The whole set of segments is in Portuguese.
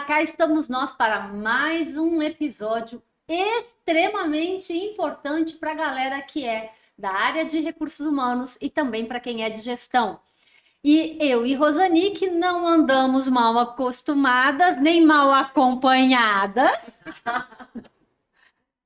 cá estamos nós para mais um episódio extremamente importante para a galera que é da área de recursos humanos e também para quem é de gestão. E eu e Rosani, que não andamos mal acostumadas, nem mal acompanhadas,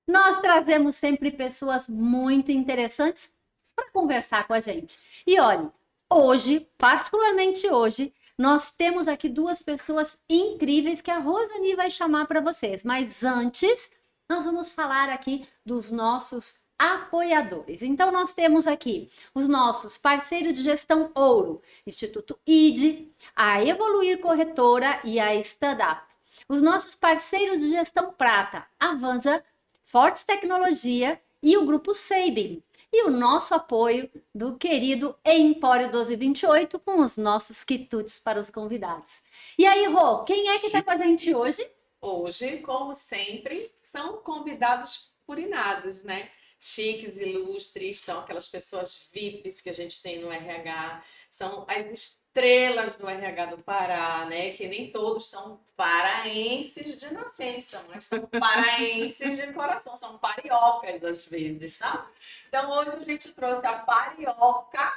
nós trazemos sempre pessoas muito interessantes para conversar com a gente. E olha, hoje, particularmente hoje, nós temos aqui duas pessoas incríveis que a Rosani vai chamar para vocês. Mas antes, nós vamos falar aqui dos nossos apoiadores. Então, nós temos aqui os nossos parceiros de gestão Ouro, Instituto ID, a Evoluir Corretora e a Standup. Os nossos parceiros de gestão Prata, Avanza, Forte Tecnologia e o Grupo Sabin. E o nosso apoio do querido Empório 1228 com os nossos quitutes para os convidados. E aí, Rô, quem é que está com a gente hoje? Hoje, como sempre, são convidados purinados, né? Chiques, ilustres, são aquelas pessoas VIPs que a gente tem no RH, são as estrelas do RH do Pará, né? Que nem todos são paraenses de nascença, mas são paraenses de coração, são pariocas às vezes, tá? Então hoje a gente trouxe a parioca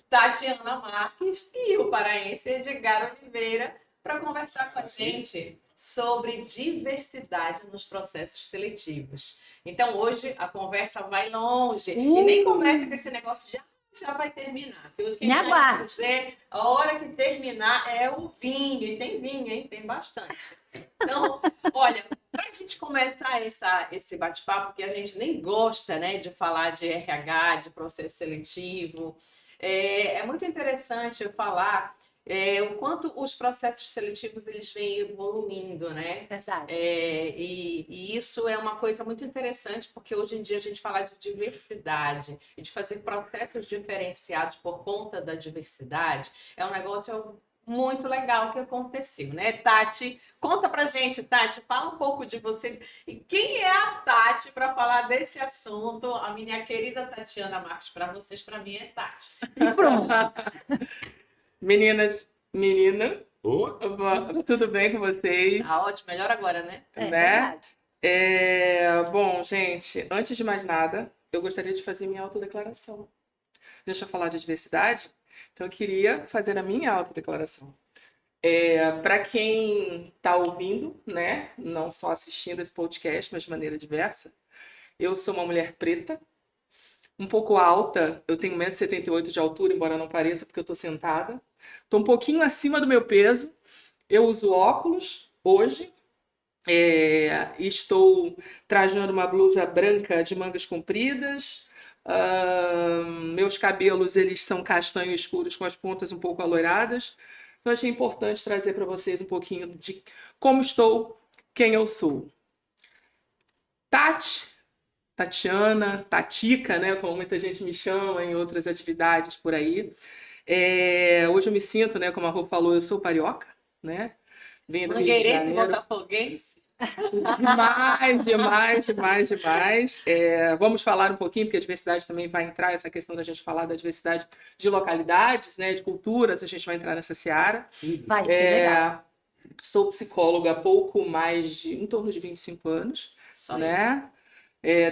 Tatiana Marques e o paraense Edgar Oliveira para conversar com a gente sobre diversidade nos processos seletivos. Então, hoje a conversa vai longe e nem começa com esse negócio de já vai terminar. Que hoje quem vai dizer, a hora que terminar é o vinho, e tem vinho, hein? Tem bastante. Então, olha, para a gente começar esse bate-papo, que a gente nem gosta, né, de falar de RH, de processo seletivo, é muito interessante eu falar o quanto os processos seletivos eles vêm evoluindo, né? Verdade. E isso é uma coisa muito interessante, porque hoje em dia a gente fala de diversidade e de fazer processos diferenciados por conta da diversidade é um negócio muito legal que aconteceu, né? Tati, conta pra gente, Tati, fala um pouco de você. E quem é a Tati para falar desse assunto? A minha querida Tatiana Marques, para vocês, para mim é Tati. E pronto. Meninas, menina, tudo bem com vocês? Tá ótimo, melhor agora, né? Verdade. Bom, gente, antes de mais nada, eu gostaria de fazer minha autodeclaração. Deixa eu falar de diversidade? Então, eu queria fazer a minha autodeclaração. Para quem está ouvindo, né, não só assistindo esse podcast, mas de maneira diversa, eu sou uma mulher preta, um pouco alta, eu tenho 1,78 m de altura, embora não pareça, porque eu estou sentada. Estou um pouquinho acima do meu peso. Eu uso óculos hoje. Estou trajando uma blusa branca de mangas compridas. Meus cabelos eles são castanho escuros com as pontas um pouco aloiradas. Então, achei importante trazer para vocês um pouquinho de como estou, quem eu sou. Tatiana, Tatica, né, como muita gente me chama em outras atividades por aí. Hoje eu me sinto, né, como a Rô falou, eu sou carioca, né? Venho do Rio de Janeiro. Botafoguense? Demais. Vamos falar um pouquinho, porque a diversidade também vai entrar, essa questão da gente falar da diversidade de localidades, né, de culturas, a gente vai entrar nessa seara. Vai ser legal. Sou psicóloga há pouco mais de, em torno de 25 anos, Só né?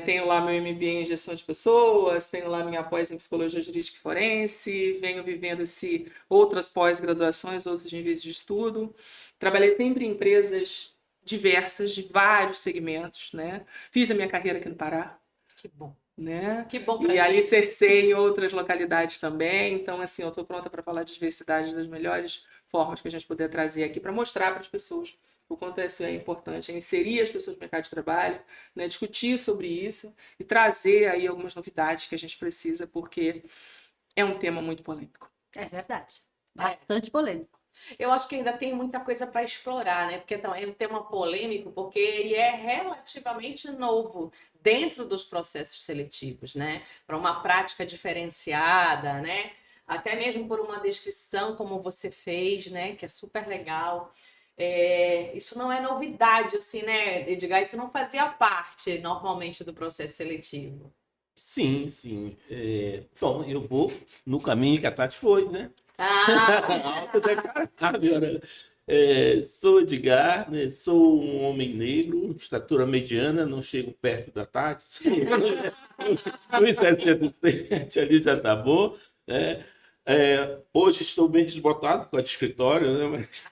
Tenho lá meu MBA em gestão de pessoas, tenho lá minha pós em psicologia jurídica e forense, venho vivendo outras pós-graduações, outros níveis de estudo. Trabalhei sempre em empresas diversas, de vários segmentos, né? Fiz a minha carreira aqui no Pará. Que bom. Né? Que bom pra e gente. alicercei em outras localidades também. Então, assim, eu estou pronta para falar de diversidade das melhores formas que a gente puder trazer aqui para mostrar para as pessoas o quanto isso é importante, inserir as pessoas no mercado de trabalho, né? Discutir sobre isso e trazer aí algumas novidades que a gente precisa, porque é um tema muito polêmico. É verdade. Bastante polêmico. Eu acho que ainda tem muita coisa para explorar, né? Porque é um tema polêmico, porque ele é relativamente novo dentro dos processos seletivos, né? Para uma prática diferenciada, né? Até mesmo por uma descrição como você fez, né? Que é super legal. Isso não é novidade, assim, né, Edgar? Isso não fazia parte normalmente do processo seletivo. Sim. Bom, eu vou no caminho que a Tati foi, né? Ah, Autodeclarável, né? Sou Edgar, né? Sou um homem negro, estatura mediana, não chego perto da Tati. 1,67 ali já tá bom, né? Hoje estou bem desbotado por causa de escritório, né? Mas,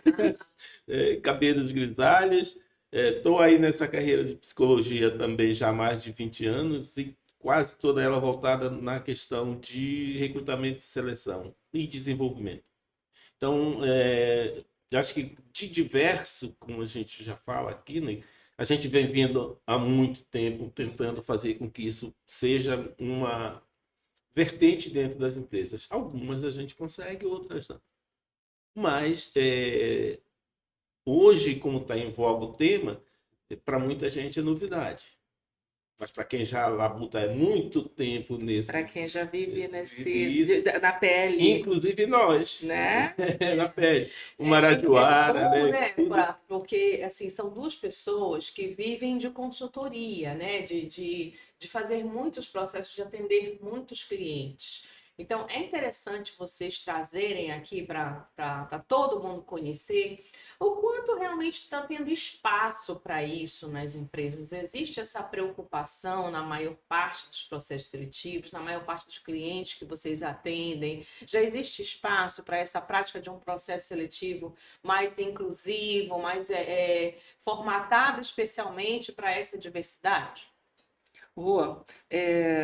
cabelos grisalhos. Estou aí nessa carreira de psicologia também já há mais de 20 anos e quase toda ela voltada na questão de recrutamento e seleção e desenvolvimento. Então, eu acho que de diverso, como a gente já fala aqui, né, a gente vem vindo há muito tempo tentando fazer com que isso seja uma vertente dentro das empresas. Algumas a gente consegue, outras não. Mas, hoje, como está em voga o tema, para muita gente é novidade. Mas para quem já labuta há muito tempo Para quem já vive isso, na pele, inclusive nós, né? na pele, o É Marajoara, bom, né? Porque assim, são duas pessoas que vivem de consultoria, né? De fazer muitos processos, de atender muitos clientes. Então, é interessante vocês trazerem aqui para todo mundo conhecer o quanto realmente está tendo espaço para isso nas empresas. Existe essa preocupação na maior parte dos processos seletivos, na maior parte dos clientes que vocês atendem. Já existe espaço para essa prática de um processo seletivo mais inclusivo, mais formatado especialmente para essa diversidade? Rua,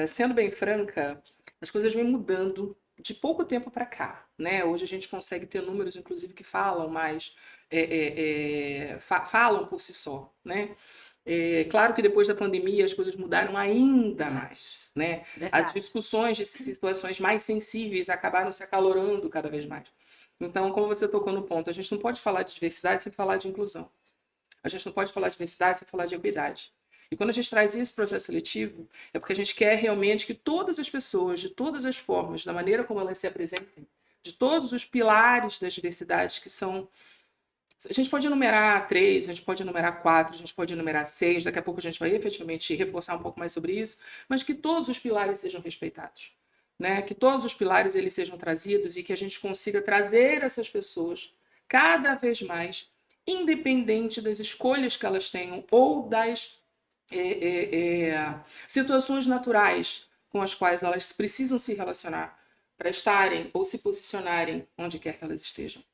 sendo bem franca, as coisas vêm mudando de pouco tempo para cá, né? Hoje a gente consegue ter números, inclusive, que falam mais, falam por si só, né? Claro que depois da pandemia as coisas mudaram ainda mais, né? As Verdade. discussões de situações mais sensíveis acabaram se acalorando cada vez mais. Então, como você tocou no ponto, a gente não pode falar de diversidade sem falar de inclusão. A gente não pode falar de diversidade sem falar de equidade. E quando a gente traz isso para o processo seletivo, é porque a gente quer realmente que todas as pessoas, de todas as formas, da maneira como elas se apresentem, de todos os pilares das diversidades que são... A gente pode enumerar 3, a gente pode enumerar 4, a gente pode enumerar 6, daqui a pouco a gente vai efetivamente reforçar um pouco mais sobre isso, mas que todos os pilares sejam respeitados, né? Que todos os pilares eles sejam trazidos e que a gente consiga trazer essas pessoas cada vez mais, independente das escolhas que elas tenham ou das situações naturais com as quais elas precisam se relacionar para estarem ou se posicionarem onde quer que elas estejam,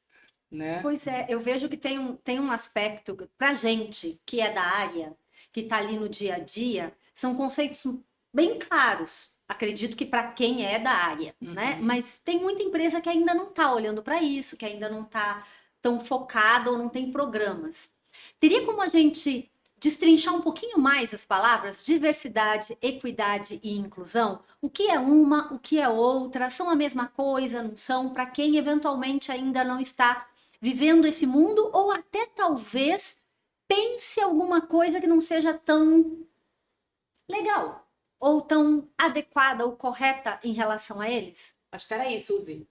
né? Pois é, eu vejo que tem um aspecto, para gente que é da área, que está ali no dia a dia, são conceitos bem claros. Acredito que para quem é da área, né? Mas tem muita empresa que ainda não está olhando para isso, que ainda não está tão focada ou não tem programas. Teria como a gente destrinchar um pouquinho mais as palavras diversidade, equidade e inclusão? O que é uma, o que é outra? São a mesma coisa, não são? Para quem eventualmente ainda não está vivendo esse mundo ou até talvez pense alguma coisa que não seja tão legal ou tão adequada ou correta em relação a eles? Mas espera aí, Suzy.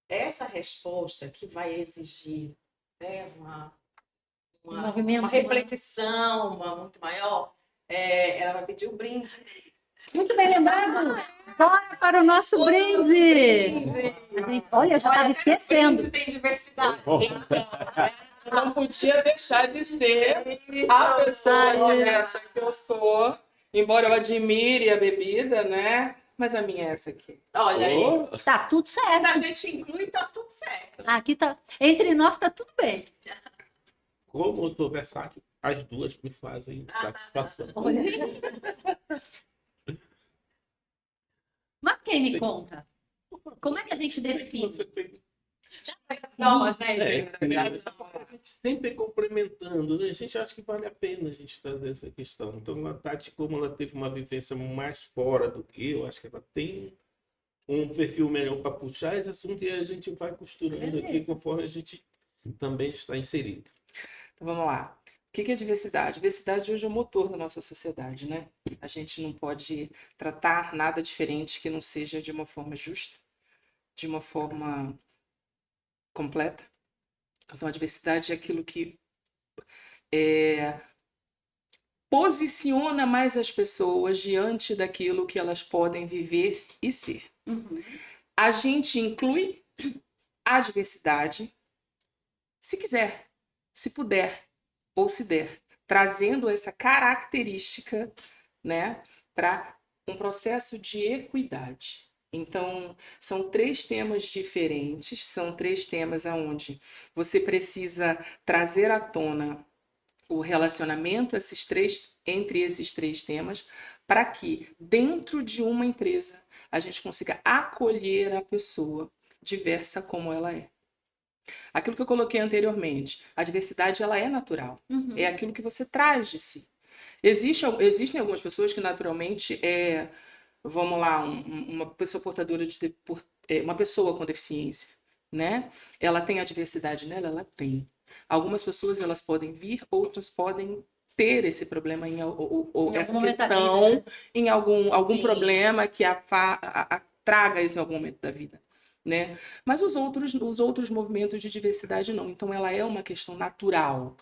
Essa resposta que vai exigir, né, movimento, uma reflexão muito maior, ela vai pedir o brinde. Muito bem lembrado. Bora para o nosso brinde. A gente, olha, eu já estava esquecendo. Brinde tem diversidade. Não podia deixar de ser a pessoa dessa que eu sou, embora eu admire a bebida, né? Mas a minha é essa aqui. Olha aí. Tá tudo Se a certo. gente inclui, tá tudo certo. Aqui tá, entre nós tá tudo bem. Como eu sou versátil, as duas me fazem satisfação. Olha. Mas quem me conta? Como é que a gente define? Você tem Normas, né? a gente sempre complementando, né? A gente acha que vale a pena a gente trazer essa questão. Então, a Tati, como ela teve uma vivência mais fora do que eu, acho que ela tem um perfil melhor para puxar esse assunto e a gente vai costurando aqui conforme a gente também está inserido. Então vamos lá. O que é diversidade? Diversidade hoje é o motor da nossa sociedade, né? A gente não pode tratar nada diferente que não seja de uma forma justa, de uma forma completa. Então a diversidade é aquilo que posiciona mais as pessoas diante daquilo que elas podem viver e ser. Uhum. A gente inclui a diversidade se quiser. se puder ou se der, trazendo essa característica, né, para um processo de equidade. Então, são 3 temas diferentes, são 3 temas aonde você precisa trazer à tona o relacionamento entre esses 3 temas, para que, dentro de uma empresa, a gente consiga acolher a pessoa diversa como ela é. Aquilo que eu coloquei anteriormente, a diversidade ela é natural, Uhum. é aquilo que você traz de si. Existem algumas pessoas que naturalmente vamos lá, uma pessoa portadora uma pessoa com deficiência, né? Ela tem a diversidade nela, ela tem. Algumas pessoas elas podem vir, outras podem ter esse problema ou Em essa algum momento da questão vida, né? em algum Sim. problema que traga isso em algum momento da vida, né? Mas os outros movimentos de diversidade não. Então ela é uma questão natural.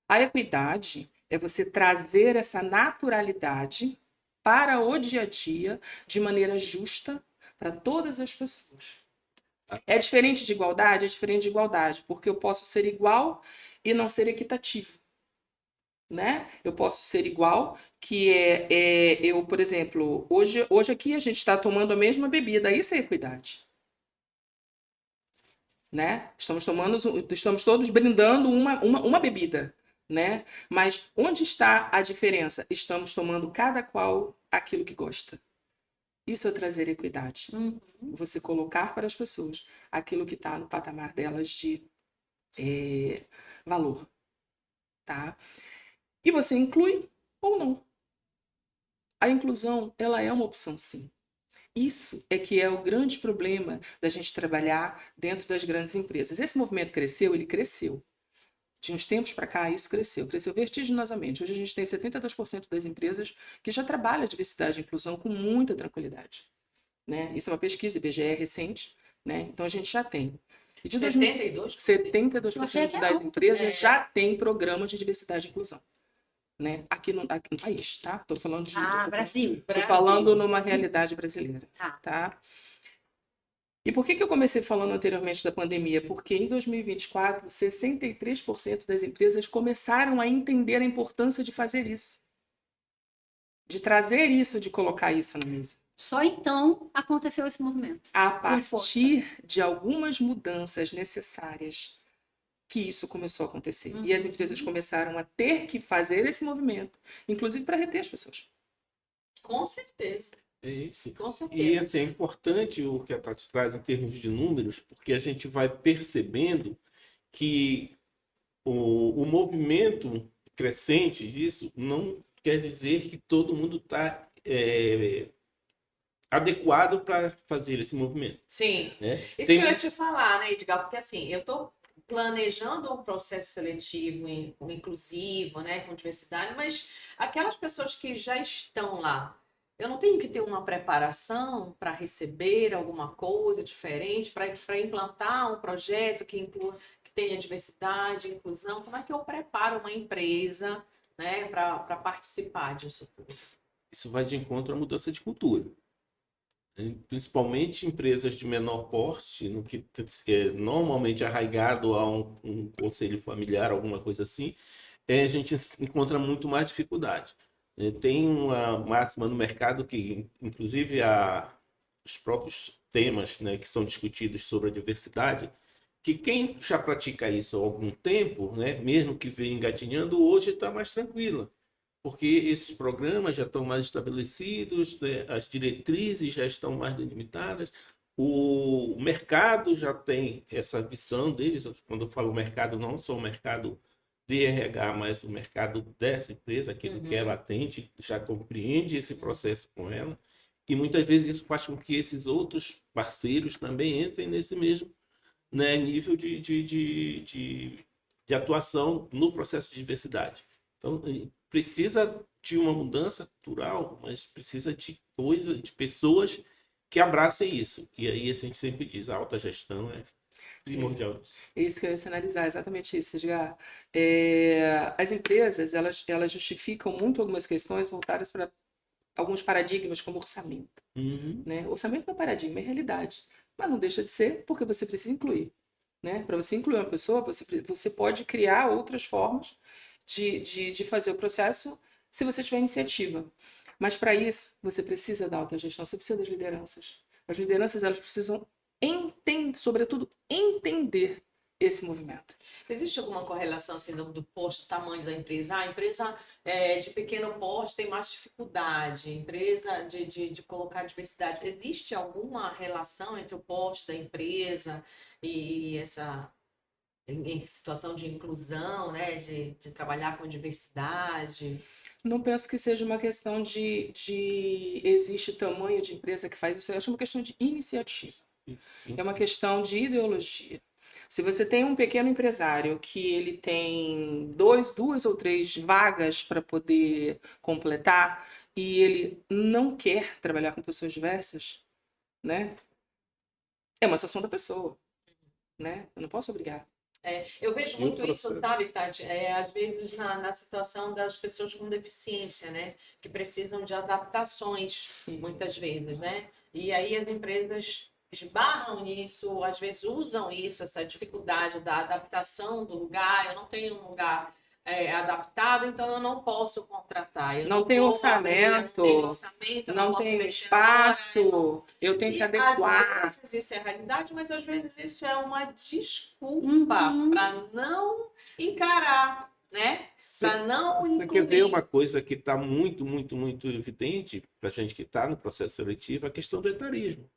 A equidade é você trazer essa naturalidade para o dia a dia de maneira justa para todas as pessoas. É diferente de igualdade? É diferente de igualdade, porque eu posso ser igual e não ser equitativo, né? Eu posso ser igual, que eu, por exemplo, hoje aqui a gente está tomando a mesma bebida, isso é equidade, né? Estamos todos brindando uma bebida, né? Mas onde está a diferença? Estamos tomando cada qual aquilo que gosta. Isso é trazer equidade. Uhum. Você colocar para as pessoas aquilo que está no patamar delas de valor, tá? E você inclui ou não. A inclusão, ela é uma opção, sim. Isso é que é o grande problema da gente trabalhar dentro das grandes empresas. Esse movimento cresceu, ele cresceu. De uns tempos para cá, isso cresceu vertiginosamente. Hoje a gente tem 72% das empresas que já trabalham a diversidade e inclusão com muita tranquilidade, né? Isso é uma pesquisa IBGE recente, né? Então a gente já tem. E de 72%? 72% das empresas É. já tem programa de diversidade e inclusão, né? Aqui no país, tá? Estou falando Brasil. Tô falando numa realidade brasileira, Tá. tá? E por que eu comecei falando anteriormente da pandemia? Porque em 2024, 63% das empresas começaram a entender a importância de fazer isso, de trazer isso, de colocar isso na mesa. Só então aconteceu esse movimento. A Com força. partir de algumas mudanças necessárias que isso começou a acontecer. E as empresas começaram a ter que fazer esse movimento, inclusive para reter as pessoas. Com certeza. É isso. Com E certeza. assim, é importante o que a Tati traz em termos de números, porque a gente vai percebendo que o movimento crescente disso não quer dizer que todo mundo está adequado para fazer esse movimento, Sim. né? Isso Tem- que eu ia te falar, né, Edgar? Porque assim, eu estou planejando um processo seletivo inclusivo, né, com diversidade, mas aquelas pessoas que já estão lá, eu não tenho que ter uma preparação para receber alguma coisa diferente, para implantar um projeto que tenha diversidade, inclusão. Como é que eu preparo uma empresa, né, para participar disso tudo? Isso vai de encontro à mudança de cultura, né? Principalmente empresas de menor porte, no que é normalmente arraigado a um conselho familiar, alguma coisa assim, a gente encontra muito mais dificuldade. Tem uma máxima no mercado que, inclusive, os próprios temas, né, que são discutidos sobre a diversidade, que quem já pratica isso há algum tempo, né, mesmo que venha engatinhando, hoje está mais tranquila, porque esses programas já estão mais estabelecidos, né, as diretrizes já estão mais delimitadas, o mercado já tem essa visão deles. Quando eu falo mercado, não só o mercado de RH, mas o mercado dessa empresa, aquilo que ela atende, já compreende esse processo com ela, e muitas vezes isso faz com que esses outros parceiros também entrem nesse mesmo, né, nível de atuação no processo de diversidade. Então, precisa de uma mudança cultural, mas precisa de pessoas que abracem isso. E aí a gente sempre diz, a alta gestão é primordial. É isso que eu ia sinalizar, exatamente isso, Edgar. As empresas, elas justificam muito algumas questões voltadas para alguns paradigmas, como orçamento, Uhum. né? Orçamento não é paradigma, é realidade. Mas não deixa de ser, porque você precisa incluir, né? Para você incluir uma pessoa, você pode criar outras formas de fazer o processo se você tiver iniciativa. Mas para isso, você precisa da autogestão, você precisa das lideranças. As lideranças, elas precisam sobretudo, entender esse movimento. Existe alguma correlação assim, do posto, do tamanho da empresa? A empresa de pequeno porte tem mais dificuldade, empresa de colocar diversidade. Existe alguma relação entre o porte da empresa e essa em situação de inclusão, né? De trabalhar com diversidade? Não penso que seja uma questão existe tamanho de empresa que faz isso, eu acho uma questão de iniciativa. É uma questão de ideologia. Se você tem um pequeno empresário que ele tem duas ou três vagas para poder completar e ele não quer trabalhar com pessoas diversas, né? É uma situação da pessoa, né? Eu não posso obrigar. Eu vejo muito isso, processo. sabe, Tati? Às vezes na situação das pessoas com deficiência, né? Que precisam de adaptações, muitas vezes, né? E aí as empresas esbarram nisso, às vezes usam isso, essa dificuldade da adaptação do lugar. Eu não tenho um lugar adaptado, então eu não posso contratar. Eu Não tem vou orçamento, abrir, não tenho orçamento, eu não posso tem mexer na hora, espaço, eu tenho que adequar. às vezes isso é realidade, mas às vezes isso é uma desculpa Uhum. para não encarar, né? Para não Você quer ver incluir. uma coisa que está muito, muito, muito evidente para a gente que está no processo seletivo, a questão do etarismo.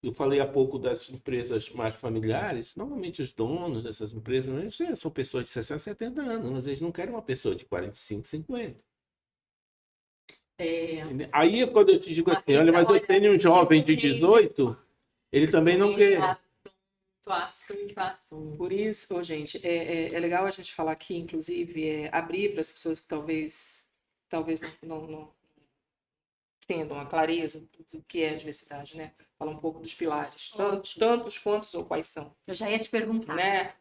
Eu falei há pouco das empresas mais familiares, normalmente os donos dessas empresas são pessoas de 60, 70 anos, mas eles não querem uma pessoa de 45, 50. Entendeu? Aí é quando eu te digo Mas assim, olha, mas eu olha, tenho um jovem isso de rende- 18, ele isso também não rende quer. assunto. Por isso, gente, é legal a gente falar aqui, inclusive, abrir para as pessoas que talvez não entendam a clareza do que é a diversidade, né? Falar um pouco dos pilares, tantos quantos ou quais são, Eu já ia te perguntar. né?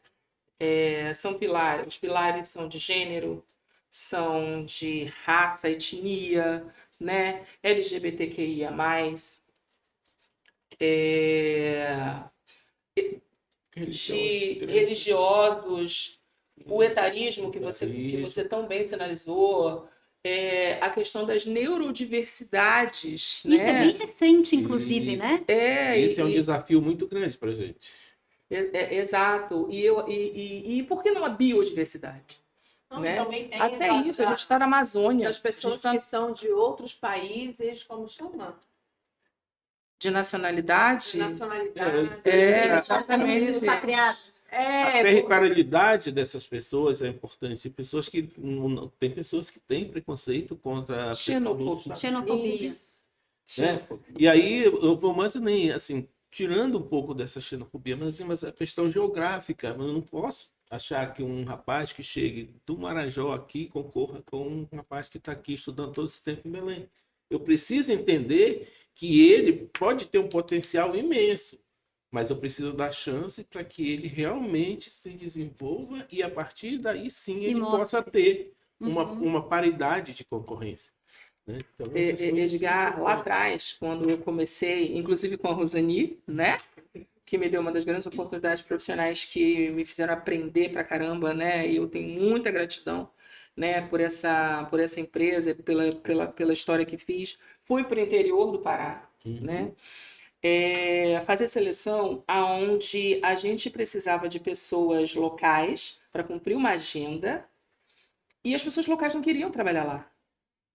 São pilares, os pilares são de gênero, são de raça, etnia, né? LGBTQIA+, de religiosos, o etarismo que você tão bem sinalizou, a questão das neurodiversidades, Isso é né? bem recente, inclusive, Isso. né? Esse é um desafio muito grande para a gente. Exato. E por que não a biodiversidade? Não, Né? também tem Até isso, a gente está na Amazônia. das pessoas que são de outros países, como chama? De nacionalidade. De nacionalidade. Exatamente. Expatriados. A territorialidade dessas pessoas é importante. Pessoas que tem pessoas que têm preconceito contra Xenofobia. Xenofobia. E aí eu vou mais nem assim, tirando um pouco dessa xenofobia, mas a questão geográfica. Eu não posso achar que um rapaz que chegue do Marajó aqui concorra com um rapaz que está aqui estudando todo esse tempo em Belém. Eu preciso entender que ele pode ter um potencial imenso, mas eu preciso dar chance para que ele realmente se desenvolva e a partir daí sim ele possa ter uma paridade de concorrência. Né? Então, Edgar, lá atrás, quando eu comecei, inclusive com a Rosani, né? Que me deu uma das grandes oportunidades profissionais que me fizeram aprender pra caramba, né? E eu tenho muita gratidão, né? Por essa empresa, pela história que fiz. Fui para o interior do Pará, né? Fazer seleção aonde a gente precisava de pessoas locais para cumprir uma agenda e as pessoas locais não queriam trabalhar lá.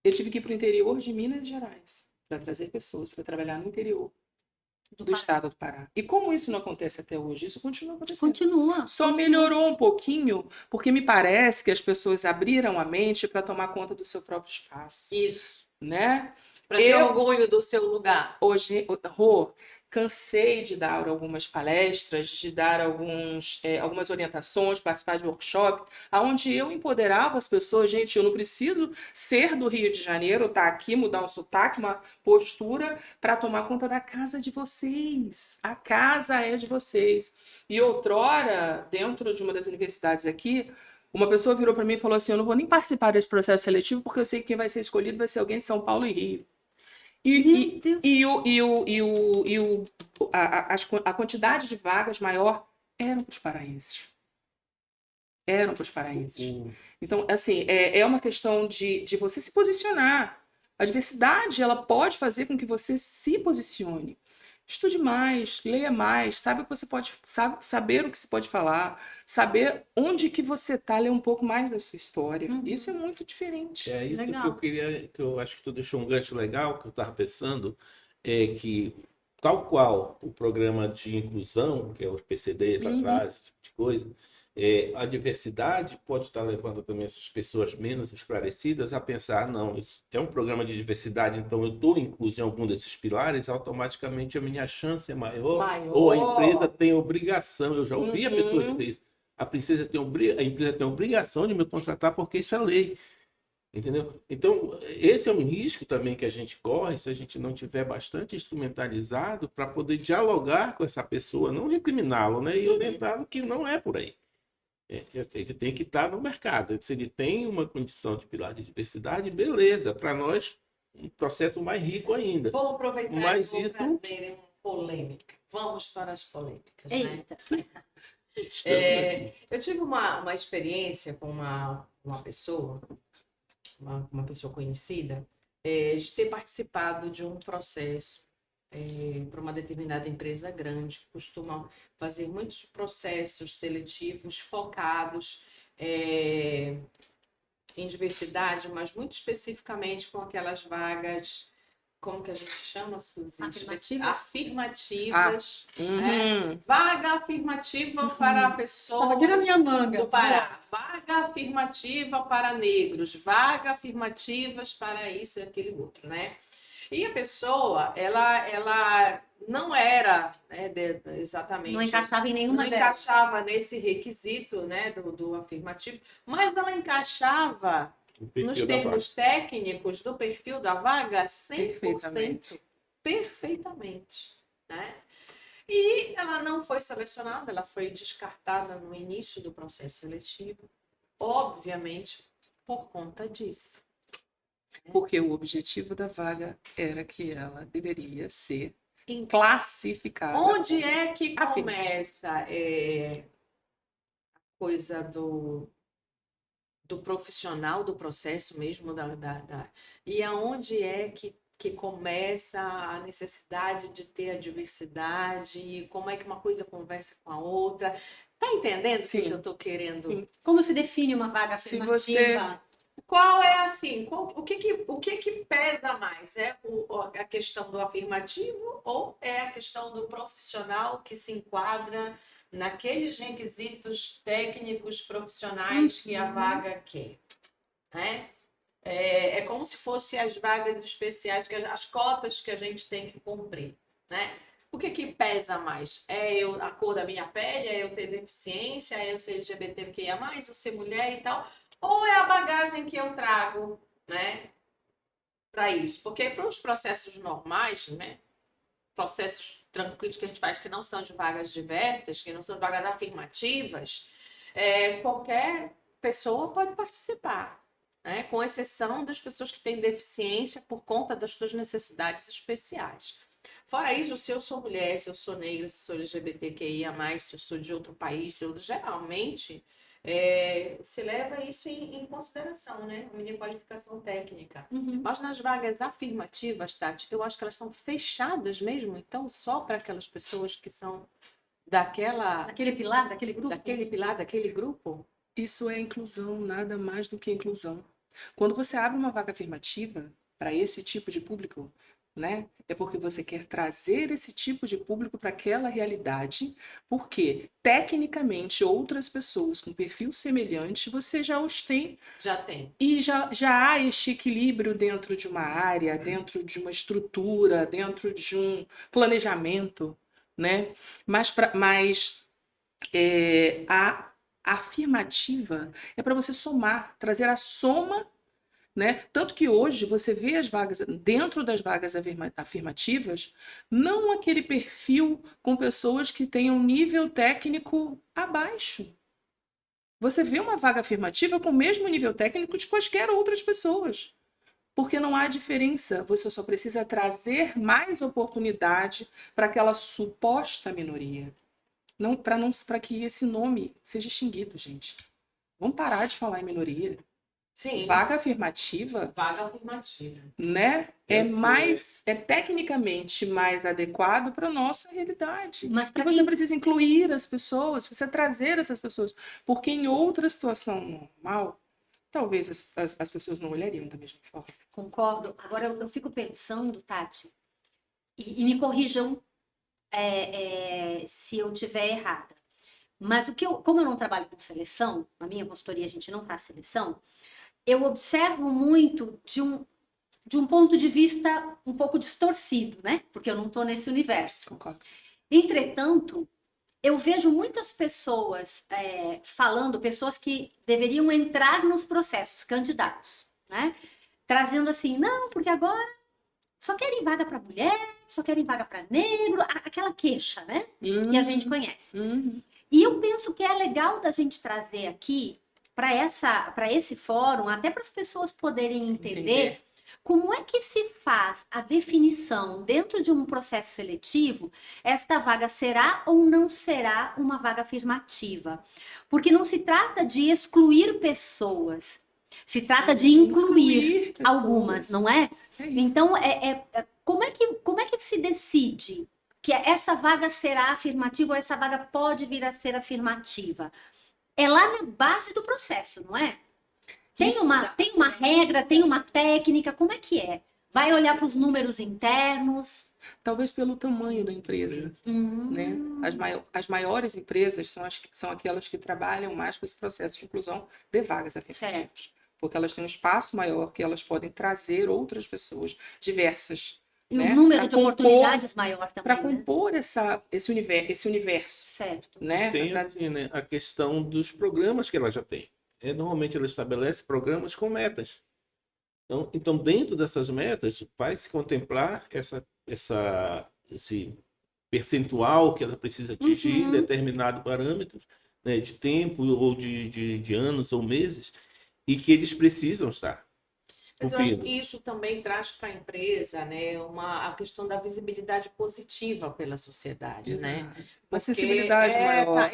Eu tive que ir para o interior de Minas Gerais para trazer pessoas para trabalhar no interior do estado do Pará. E como isso não acontece até hoje, isso continua acontecendo. Continua. Só melhorou um pouquinho, porque me parece que as pessoas abriram a mente para tomar conta do seu próprio espaço. Isso. Né? Para ter orgulho do seu lugar. Hoje, cansei de dar algumas palestras, de dar algumas orientações, participar de workshop, onde eu empoderava as pessoas. Gente, eu não preciso ser do Rio de Janeiro, estar aqui, mudar um sotaque, uma postura, para tomar conta da casa de vocês. A casa é de vocês. E outrora, dentro de uma das universidades aqui, uma pessoa virou para mim e falou assim, eu não vou nem participar desse processo seletivo, porque eu sei que quem vai ser escolhido vai ser alguém de São Paulo e Rio. E, Meu Deus. a quantidade de vagas maior eram para os paraenses. Eram para os paraenses. Então, assim, é uma questão de você se posicionar. A diversidade, ela pode fazer com que você se posicione. Estude mais, leia mais, sabe o que você pode, saber o que você pode falar, saber onde que você está, ler um pouco mais da sua história. Uhum. Isso é muito diferente. É isso que Legal. eu queria, que eu acho que tu deixou um gancho legal, que eu estava pensando, é que, tal qual o programa de inclusão, que é os PCDs lá atrás, esse tipo de coisa, a diversidade pode estar levando também essas pessoas menos esclarecidas a pensar, não, isso é um programa de diversidade, então eu estou incluso em algum desses pilares, automaticamente a minha chance é maior, ou a empresa tem obrigação, eu já ouvi a pessoa dizer isso, a empresa tem obrigação de me contratar porque isso é lei. Entendeu? Então, esse é um risco também que a gente corre se a gente não tiver bastante instrumentalizado para poder dialogar com essa pessoa, não recriminá-lo, né? E orientá-lo que não é por aí. Ele tem que estar no mercado. Se ele tem uma condição de pilar de diversidade, beleza. Para nós, um processo mais rico ainda. Vou aproveitar Mas e vou isso- trazer uma polêmica. Vamos para as polêmicas, né? Eita. Estamos aqui. Eu tive uma experiência com uma pessoa, uma pessoa conhecida, de ter participado de um processo para uma determinada empresa grande, que costuma fazer muitos processos seletivos focados em diversidade, mas muito especificamente com aquelas vagas, como que a gente chama, Suzy? Afirmativas? Afirmativas. Uhum. Vaga afirmativa para Estava pessoas aqui na minha manga. do Pará. Vaga afirmativa para negros. Vaga afirmativas para isso e aquele outro, né? E a pessoa, ela não era, né, exatamente... Não encaixava em não nenhuma delas. encaixava nesse requisito, né, do afirmativo, mas ela encaixava O perfil nos da vaga. termos técnicos do perfil da vaga 100%. Perfeitamente. Perfeitamente, né? E ela não foi selecionada, ela foi descartada no início do processo seletivo, obviamente por conta disso. Porque o objetivo da vaga era que ela deveria ser Então, classificada. onde é que Afirmativa. começa a coisa do profissional do processo mesmo, e aonde é que começa a necessidade de ter a diversidade, e como é que uma coisa conversa com a outra? Tá entendendo o que Sim. eu tô querendo? Sim. Como se define uma vaga Se afirmativa? Qual é assim? O que que pesa mais? A questão do afirmativo ou é a questão do profissional que se enquadra naqueles requisitos técnicos profissionais que a vaga quer, né? É como se fossem as vagas especiais, as cotas que a gente tem que cumprir, né? O que pesa mais? A cor da minha pele? É eu ter deficiência? É eu ser LGBTQIA+, eu ser mulher e tal? Ou é a bagagem que eu trago, né, para isso? Porque para os processos normais, né, processos tranquilos que a gente faz que não são de vagas diversas, que não são de vagas afirmativas, qualquer pessoa pode participar, né, com exceção das pessoas que têm deficiência por conta das suas necessidades especiais. Fora isso, se eu sou mulher, se eu sou negra, se eu sou LGBTQIA+, se eu sou de outro país, geralmente se leva isso em consideração, né? A minha qualificação técnica. Uhum. Mas nas vagas afirmativas, Tati, eu acho que elas são fechadas mesmo, então só para aquelas pessoas que são Daquele pilar, daquele grupo? daquele pilar, daquele grupo. Isso é inclusão, nada mais do que inclusão. Quando você abre uma vaga afirmativa para esse tipo de público, né, é porque você quer trazer esse tipo de público para aquela realidade, porque tecnicamente outras pessoas com perfil semelhante você já os tem Já tem. e já há este equilíbrio dentro de uma área, dentro de uma estrutura, dentro de um planejamento, né? Mas a afirmativa é para você somar, trazer a soma, né? Tanto que hoje você vê as vagas, dentro das vagas afirmativas, não aquele perfil com pessoas que tenham nível técnico abaixo. Você vê uma vaga afirmativa com o mesmo nível técnico de quaisquer outras pessoas. Porque não há diferença, você só precisa trazer mais oportunidade para aquela suposta minoria. Não, para que esse nome seja extinguido, gente. Vamos parar de falar em minoria. Sim, Vaga afirmativa, vaga afirmativa. né? Essa É tecnicamente mais adequado para nossa realidade. Mas E para você quem precisa incluir as pessoas, você trazer essas pessoas, porque em outra situação normal, talvez as pessoas não olhariam da mesma forma. concordo, agora eu fico pensando, Tati, e me corrijam se eu tiver errada. Mas como eu não trabalho com seleção, na minha consultoria a gente não faz seleção, eu observo muito de um ponto de vista um pouco distorcido, né? Porque eu não estou nesse universo. Concordo. Entretanto, eu vejo muitas pessoas falando, pessoas que deveriam entrar nos processos, candidatos, né? Trazendo assim, não, porque agora só querem vaga para mulher, só querem vaga para negro, aquela queixa, né? Que a gente conhece. Uhum. E eu penso que é legal da gente trazer aqui para esse fórum, até para as pessoas poderem entender como é que se faz a definição dentro de um processo seletivo, esta vaga será ou não será uma vaga afirmativa? Porque não se trata de excluir pessoas, se trata de incluir algumas, pessoas. não é? É isso. Então, como é que se decide que essa vaga será afirmativa ou essa vaga pode vir a ser afirmativa? É lá na base do processo, não é? Tem uma regra, tem uma técnica, como é que é? Vai olhar para os números internos? Talvez pelo tamanho da empresa. Né? As maiores empresas são aquelas que trabalham mais com esse processo de inclusão de vagas afirmativas. Porque elas têm um espaço maior que elas podem trazer outras pessoas diversas. E né? o número Pra de oportunidades maior também, para né? compor esse universo. Certo. Né? Tem assim, né, a questão dos programas que ela já tem. Normalmente ela estabelece programas com metas. Então, dentro dessas metas, vai se contemplar esse percentual que ela precisa atingir em determinado parâmetro, né, de tempo ou de anos ou meses, e que eles precisam estar Mas eu acho cumprindo. que isso também traz para a empresa, né, a questão da visibilidade positiva pela sociedade, né? Uma Porque acessibilidade maior.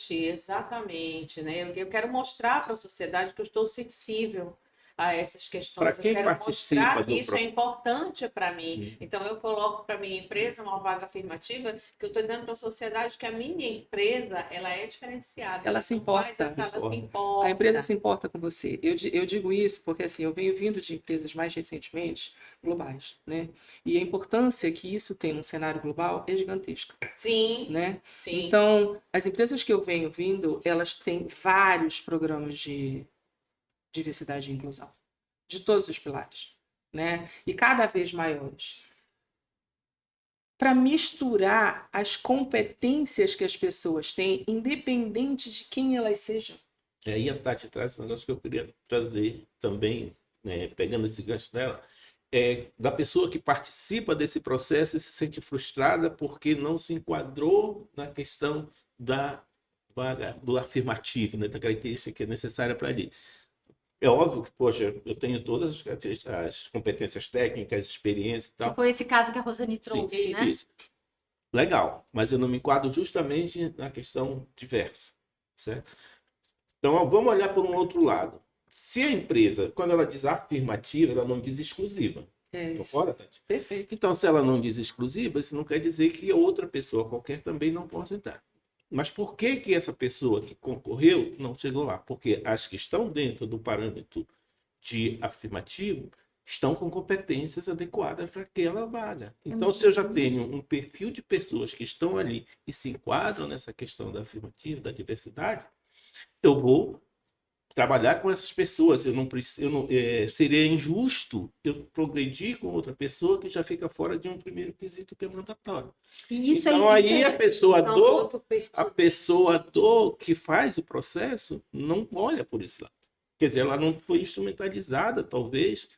Exatamente, né? Eu quero mostrar para a sociedade que eu estou sensível a essas questões. Para quem eu quero participa mostrar do que isso é processo. importante para mim. Então, eu coloco para minha empresa uma vaga afirmativa, que eu estou dizendo para a sociedade que a minha empresa ela é diferenciada. Ela se importa. Ela se importa. A empresa se importa com você. Eu digo isso porque assim, eu venho vindo de empresas mais recentemente globais, né? E a importância que isso tem num cenário global é gigantesca. Sim, né? sim. Então, as empresas que eu venho vindo, elas têm vários programas de diversidade e inclusão, de todos os pilares, né? E cada vez maiores. Para misturar as competências que as pessoas têm, independente de quem elas sejam. E a Tati traz um negócio que eu queria trazer também, né, pegando esse gancho dela, da pessoa que participa desse processo e se sente frustrada porque não se enquadrou na questão da vaga, do afirmativo, né, da característica que é necessária para ali. É óbvio que, poxa, eu tenho todas as competências técnicas, experiência e Que tal. foi esse caso que a Rosane trouxe, Sim, né? isso. Legal, mas eu não me enquadro justamente na questão diversa, certo? Então, vamos olhar por um outro lado. Se a empresa, quando ela diz afirmativa, ela não diz exclusiva. Concorda, Tati? Perfeito. Então, se ela não diz exclusiva, isso não quer dizer que outra pessoa qualquer também não possa entrar. Mas por que que essa pessoa que concorreu não chegou lá? Porque as que estão dentro do parâmetro de afirmativo estão com competências adequadas para aquela vaga. Então, se eu já tenho um perfil de pessoas que estão ali e se enquadram nessa questão da afirmativa, da diversidade, eu vou trabalhar com essas pessoas. Seria injusto eu progredir com outra pessoa que já fica fora de um primeiro quesito que é mandatório. E isso Então aí é a pessoa que faz o processo não olha por esse lado. Quer dizer, ela não foi instrumentalizada, talvez,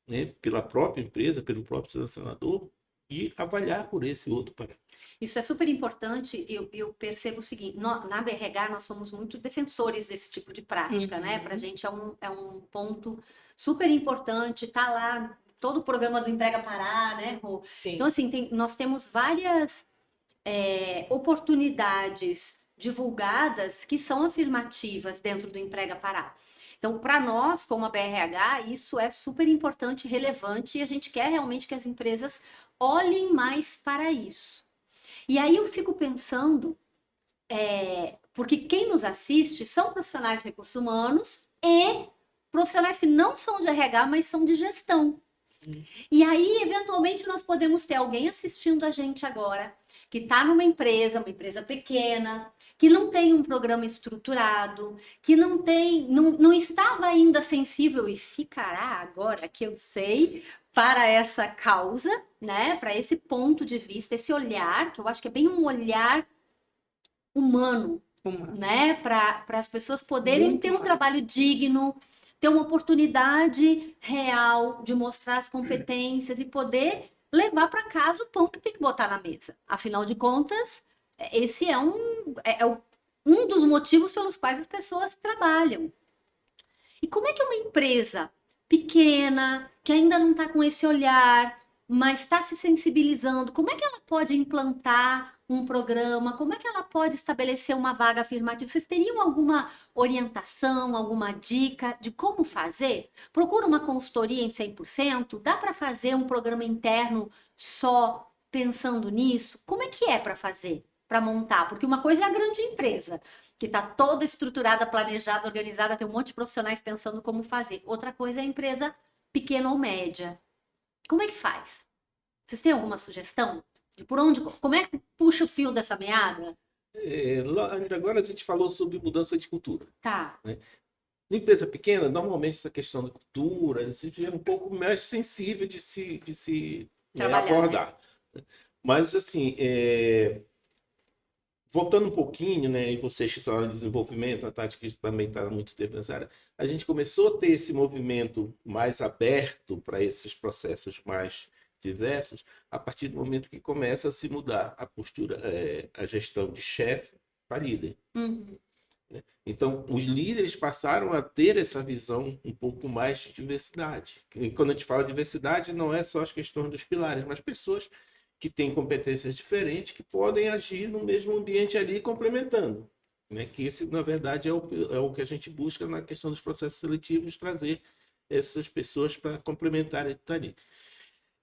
né, pela própria empresa, pelo próprio selecionador, e avaliar por esse outro parâmetro. Isso é super importante. Eu percebo o seguinte: na BRH nós somos muito defensores desse tipo de prática, né? Para a gente é um ponto super importante. Tá lá todo o programa do Emprega Pará, né, Rô? Sim. Então, assim, nós temos várias oportunidades divulgadas que são afirmativas dentro do Emprega Pará. Então, para nós, como a BRH, isso é super importante, relevante, e a gente quer realmente que as empresas olhem mais para isso. E aí eu fico pensando, porque quem nos assiste são profissionais de recursos humanos e profissionais que não são de RH, mas são de gestão. E aí, eventualmente, nós podemos ter alguém assistindo a gente agora, que está numa empresa pequena, que não tem um programa estruturado, que não estava ainda sensível e ficará agora que eu sei para essa causa, né? Para esse ponto de vista, esse olhar, que eu acho que é bem um olhar humano, né? Para as pessoas poderem Muito ter um mais. trabalho digno, ter uma oportunidade real de mostrar as competências e poder levar para casa o pão que tem que botar na mesa. Afinal de contas, esse é um dos motivos pelos quais as pessoas trabalham. E como é que uma empresa pequena, que ainda não está com esse olhar, mas está se sensibilizando, como é que ela pode implantar um programa? Como é que ela pode estabelecer uma vaga afirmativa? Vocês teriam alguma orientação, alguma dica de como fazer? Procura uma consultoria em 100%? Dá para fazer um programa interno só pensando nisso? Como é que é para fazer? Para montar? Porque uma coisa é a grande empresa, que está toda estruturada, planejada, organizada, tem um monte de profissionais pensando como fazer. Outra coisa é a empresa pequena ou média. Como é que faz? Vocês têm alguma sugestão? De por onde, como é que puxa o fio dessa meada? Ainda agora a gente falou sobre mudança de cultura. Tá. Na empresa pequena, normalmente essa questão da cultura é um pouco mais sensível de se Trabalhar, abordar. Mas, assim, voltando um pouquinho, né, e vocês que estão no desenvolvimento, a Tati que também está há muito tempo nessa área, a gente começou a ter esse movimento mais aberto para esses processos mais diversos a partir do momento que começa a se mudar a postura, a gestão de chefe para líder. Uhum. Então, os líderes passaram a ter essa visão um pouco mais de diversidade. E quando a gente fala de diversidade, não é só as questões dos pilares, mas pessoas que têm competências diferentes, que podem agir no mesmo ambiente ali, complementando. Né? Que esse, na verdade, é o que a gente busca na questão dos processos seletivos, trazer essas pessoas para complementarem ali.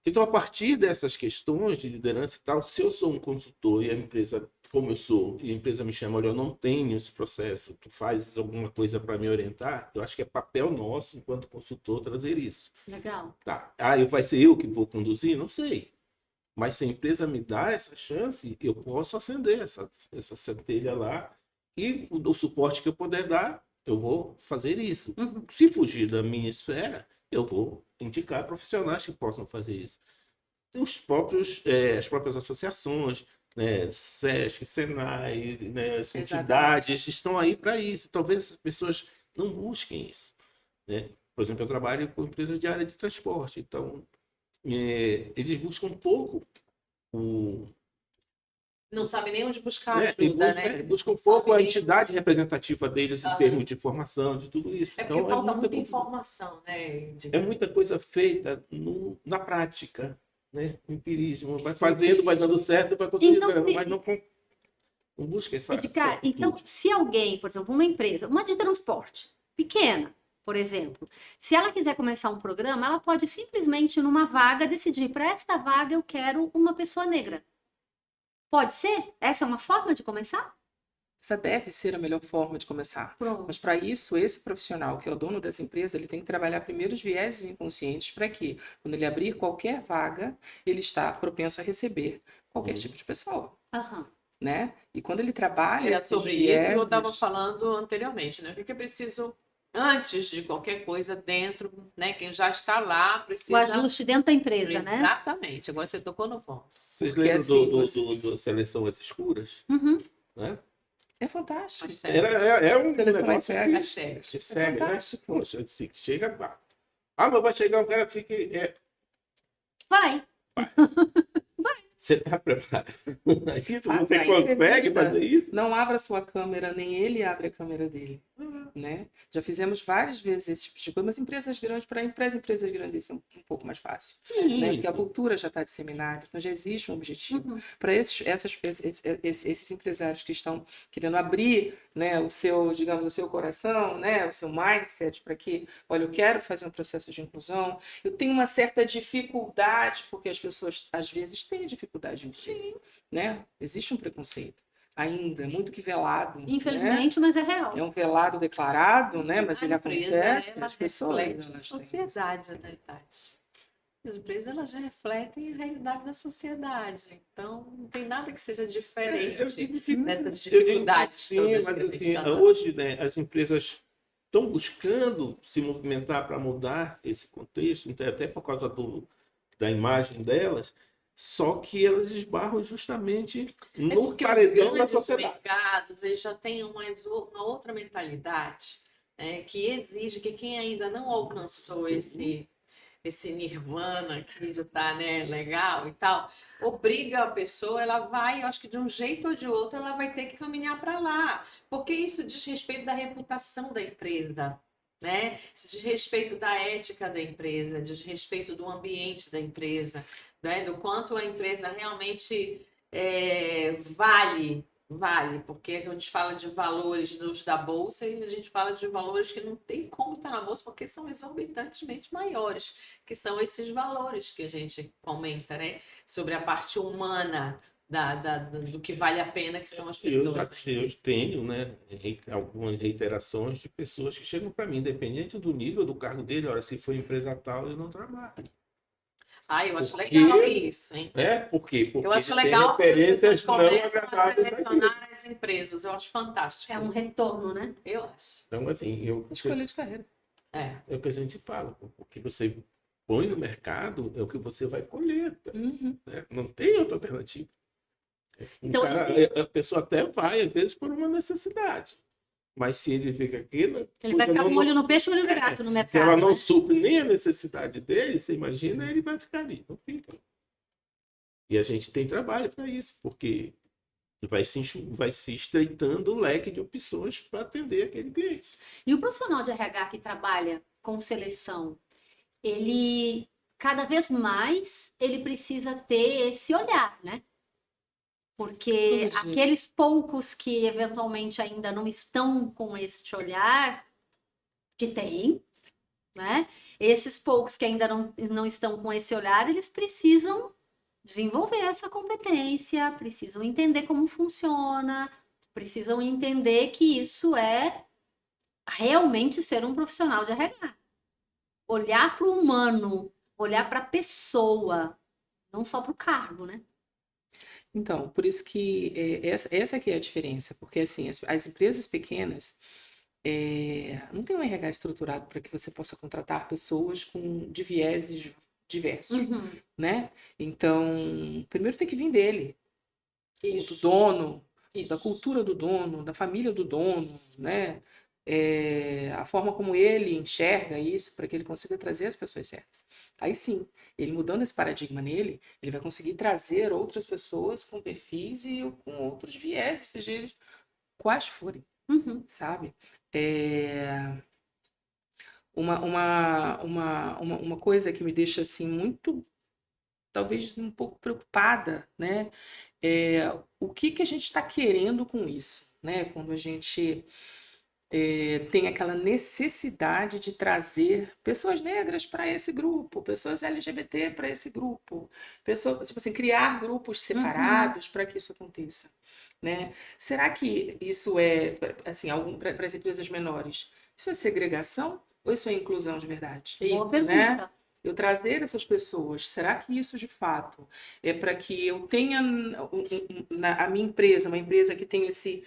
Então, a partir dessas questões de liderança e tal, se eu sou um consultor e a empresa, como eu sou, e a empresa me chama, olha, eu não tenho esse processo, tu fazes alguma coisa para me orientar, eu acho que é papel nosso, enquanto consultor, trazer isso. Legal. Tá. Vai ser eu que vou conduzir? Não sei. Mas se a empresa me dá essa chance, eu posso acender essa centelha lá e o suporte que eu puder dar, eu vou fazer isso. Uhum. Se fugir da minha esfera, eu vou indicar profissionais que possam fazer isso. Tem as próprias associações, né, SESC, SENAI, né, as entidades estão aí para isso. Talvez as pessoas não busquem isso. Né? Por exemplo, eu trabalho com empresas de área de transporte, então eles buscam um pouco Não sabe nem onde buscar né? ajuda, né? Buscam um Não sabe pouco a nem- entidade representativa deles em termos de formação, de tudo isso. É porque Então, falta muita muita coisa- informação, né? é muita coisa feita na prática, né? Empirismo. Vai fazendo, vai dando certo, vai Então, consolidando, mas não busca essa Edgar, então, atitude. se alguém, por exemplo, uma empresa, uma de transporte, pequena, por exemplo, se ela quiser começar um programa, ela pode simplesmente, numa vaga, decidir, para esta vaga eu quero uma pessoa negra. Pode ser? Essa é uma forma de começar? Essa deve ser a melhor forma de começar. Pronto. Mas para isso, esse profissional que é o dono dessa empresa, ele tem que trabalhar primeiro os vieses inconscientes para que, quando ele abrir qualquer vaga, ele está propenso a receber qualquer tipo de pessoa, Aham. né? E quando ele trabalha Era esses sobre isso que eu vieses, estava falando anteriormente, né? O que é preciso, antes de qualquer coisa dentro, né? Quem já está lá O precisa... ajuste dentro da empresa, né? Exatamente. Agora você tocou no ponto. Vocês Porque, lembram assim, do Seleção às Escuras? Uhum. Né? é fantástico. Mas sério. É um Seleção às negócio cegas. Às cegas. que segue, né? fantástico. Poxa, assim, chega... mas vai chegar um cara assim que... Vai. Você está preparado? Isso, Faz você a consegue entrevista. fazer isso? Não abra sua câmera, nem ele abre a câmera dele. Né? Já fizemos várias vezes esse tipo de coisa, mas empresas grandes, para as empresas grandes isso é um pouco mais fácil. Né? Sim, Porque a sim. cultura já está disseminada, então já existe um objetivo. Uhum. Para esses empresários que estão querendo abrir, né, o seu, digamos, o seu coração, né, o seu mindset, para que, olha, eu quero fazer um processo de inclusão, eu tenho uma certa dificuldade, porque as pessoas às vezes têm dificuldade em si, né? Existe um preconceito ainda, muito que velado, né? Infelizmente, mas é real. É um velado declarado, né? Mas A ele empresa, acontece, ela as pessoas reflete a elas têm isso. sociedade, né, Tati? As empresas, elas já refletem a realidade da sociedade. Então, não tem nada que seja Eu diferente digo que dessas eu digo que dificuldades sim, todas mas que a gente assim, está falando. hoje, né, as empresas estão buscando se movimentar para mudar esse contexto, então, até por causa da imagem delas, só que elas esbarram justamente É no porque os paredão da grandes sociedade. mercados, eles já têm uma outra mentalidade, né, que exige que quem ainda não alcançou esse nirvana aqui de estar, né, legal e tal, obriga a pessoa, ela vai, eu acho que de um jeito ou de outro, ela vai ter que caminhar para lá, porque isso diz respeito da reputação da empresa, né? Isso diz respeito da ética da empresa, diz respeito do ambiente da empresa, né? Do quanto a empresa realmente vale, porque a gente fala de valores da bolsa e a gente fala de valores que não tem como estar na bolsa porque são exorbitantemente maiores, que são esses valores que a gente comenta, né? Sobre a parte humana do que vale a pena, que são as pessoas. Eu tenho, né, algumas reiterações de pessoas que chegam para mim, independente do nível do cargo dele, olha, se for empresa tal, eu não trabalho. Ah, eu acho Por legal quê? isso, hein? Por quê? Porque Eu acho ele tem legal quando as pessoas referências não começam a agradáveis aqui. selecionar as empresas. Eu acho fantástico É um isso. retorno, né? Eu acho. Então, assim, Escolha de carreira. É. é o que a gente fala, o que você põe no mercado é o que você vai colher, Uhum. né? Não tem outra alternativa. Então, A pessoa até vai, às vezes, por uma necessidade. Mas se ele vê que aquilo. ele vai ficar com o olho no peixe e o olho no gato no mercado. Se ela não né? supre nem a necessidade dele, você imagina, ele vai ficar ali. Não fica. E a gente tem trabalho para isso, porque vai se estreitando o leque de opções para atender aquele cliente. E o profissional de RH que trabalha com seleção, ele cada vez mais ele precisa ter esse olhar, né? Porque Hoje. aqueles poucos que eventualmente ainda não estão com este olhar, que tem, né? Esses poucos que ainda não estão com esse olhar, eles precisam desenvolver essa competência, precisam entender como funciona, precisam entender que isso é realmente ser um profissional de RH. Olhar para o humano, olhar para a pessoa, não só para o cargo, né? Então, por isso que essa aqui é a diferença, porque assim, as empresas pequenas não tem um RH estruturado para que você possa contratar pessoas de vieses diversos, Uhum. né? Então, primeiro tem que vir dele, do Isso. dono, da Isso. cultura do dono, da família do dono, né? A forma como ele enxerga isso para que ele consiga trazer as pessoas certas. Aí sim, ele mudando esse paradigma nele, ele vai conseguir trazer outras pessoas com perfis e com outros vieses, seja eles quais forem, Uhum. sabe? Uma coisa que me deixa assim muito, talvez um pouco preocupada, né? O que a gente está querendo com isso, né? Quando a gente tem aquela necessidade de trazer pessoas negras para esse grupo, pessoas LGBT para esse grupo, pessoas, tipo assim, criar grupos separados para que isso aconteça, né? Será que isso assim, para as empresas menores, isso é segregação ou isso é inclusão de verdade? Boa Isso. pergunta. Né? Eu trazer essas pessoas, será que isso de fato é para que eu tenha a minha empresa, uma empresa que tem esse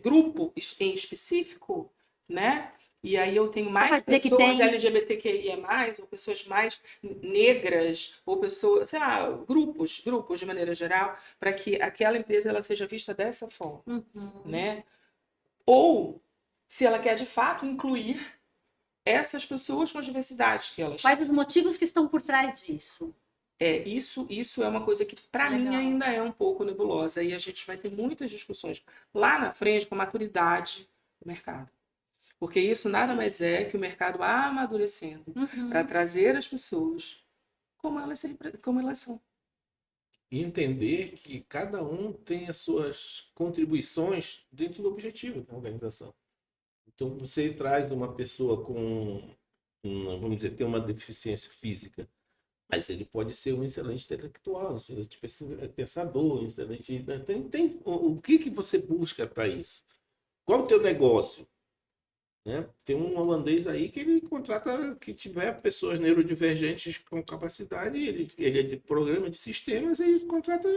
grupo em específico, né? E aí eu tenho mais pessoas LGBTQIA+, ou pessoas mais negras, ou pessoas, sei lá, grupos de maneira geral, para que aquela empresa ela seja vista dessa forma, né? Ou se ela quer de fato incluir essas pessoas com as diversidades que elas Quais os motivos que estão por trás disso? Isso é uma coisa que, para mim, Legal. ainda é um pouco nebulosa. E a gente vai ter muitas discussões lá na frente com a maturidade do mercado. Porque isso nada mais é que o mercado amadurecendo para Uhum. trazer as pessoas como elas são. E entender que cada um tem as suas contribuições dentro do objetivo da organização. Então, você traz uma pessoa vamos dizer, tem uma deficiência física, mas ele pode ser um excelente intelectual, um excelente pensador, um excelente. O que você busca para isso? Qual o teu negócio? Né? Tem um holandês aí que ele contrata que tiver pessoas neurodivergentes com capacidade, ele é de programa de sistemas, e ele contrata.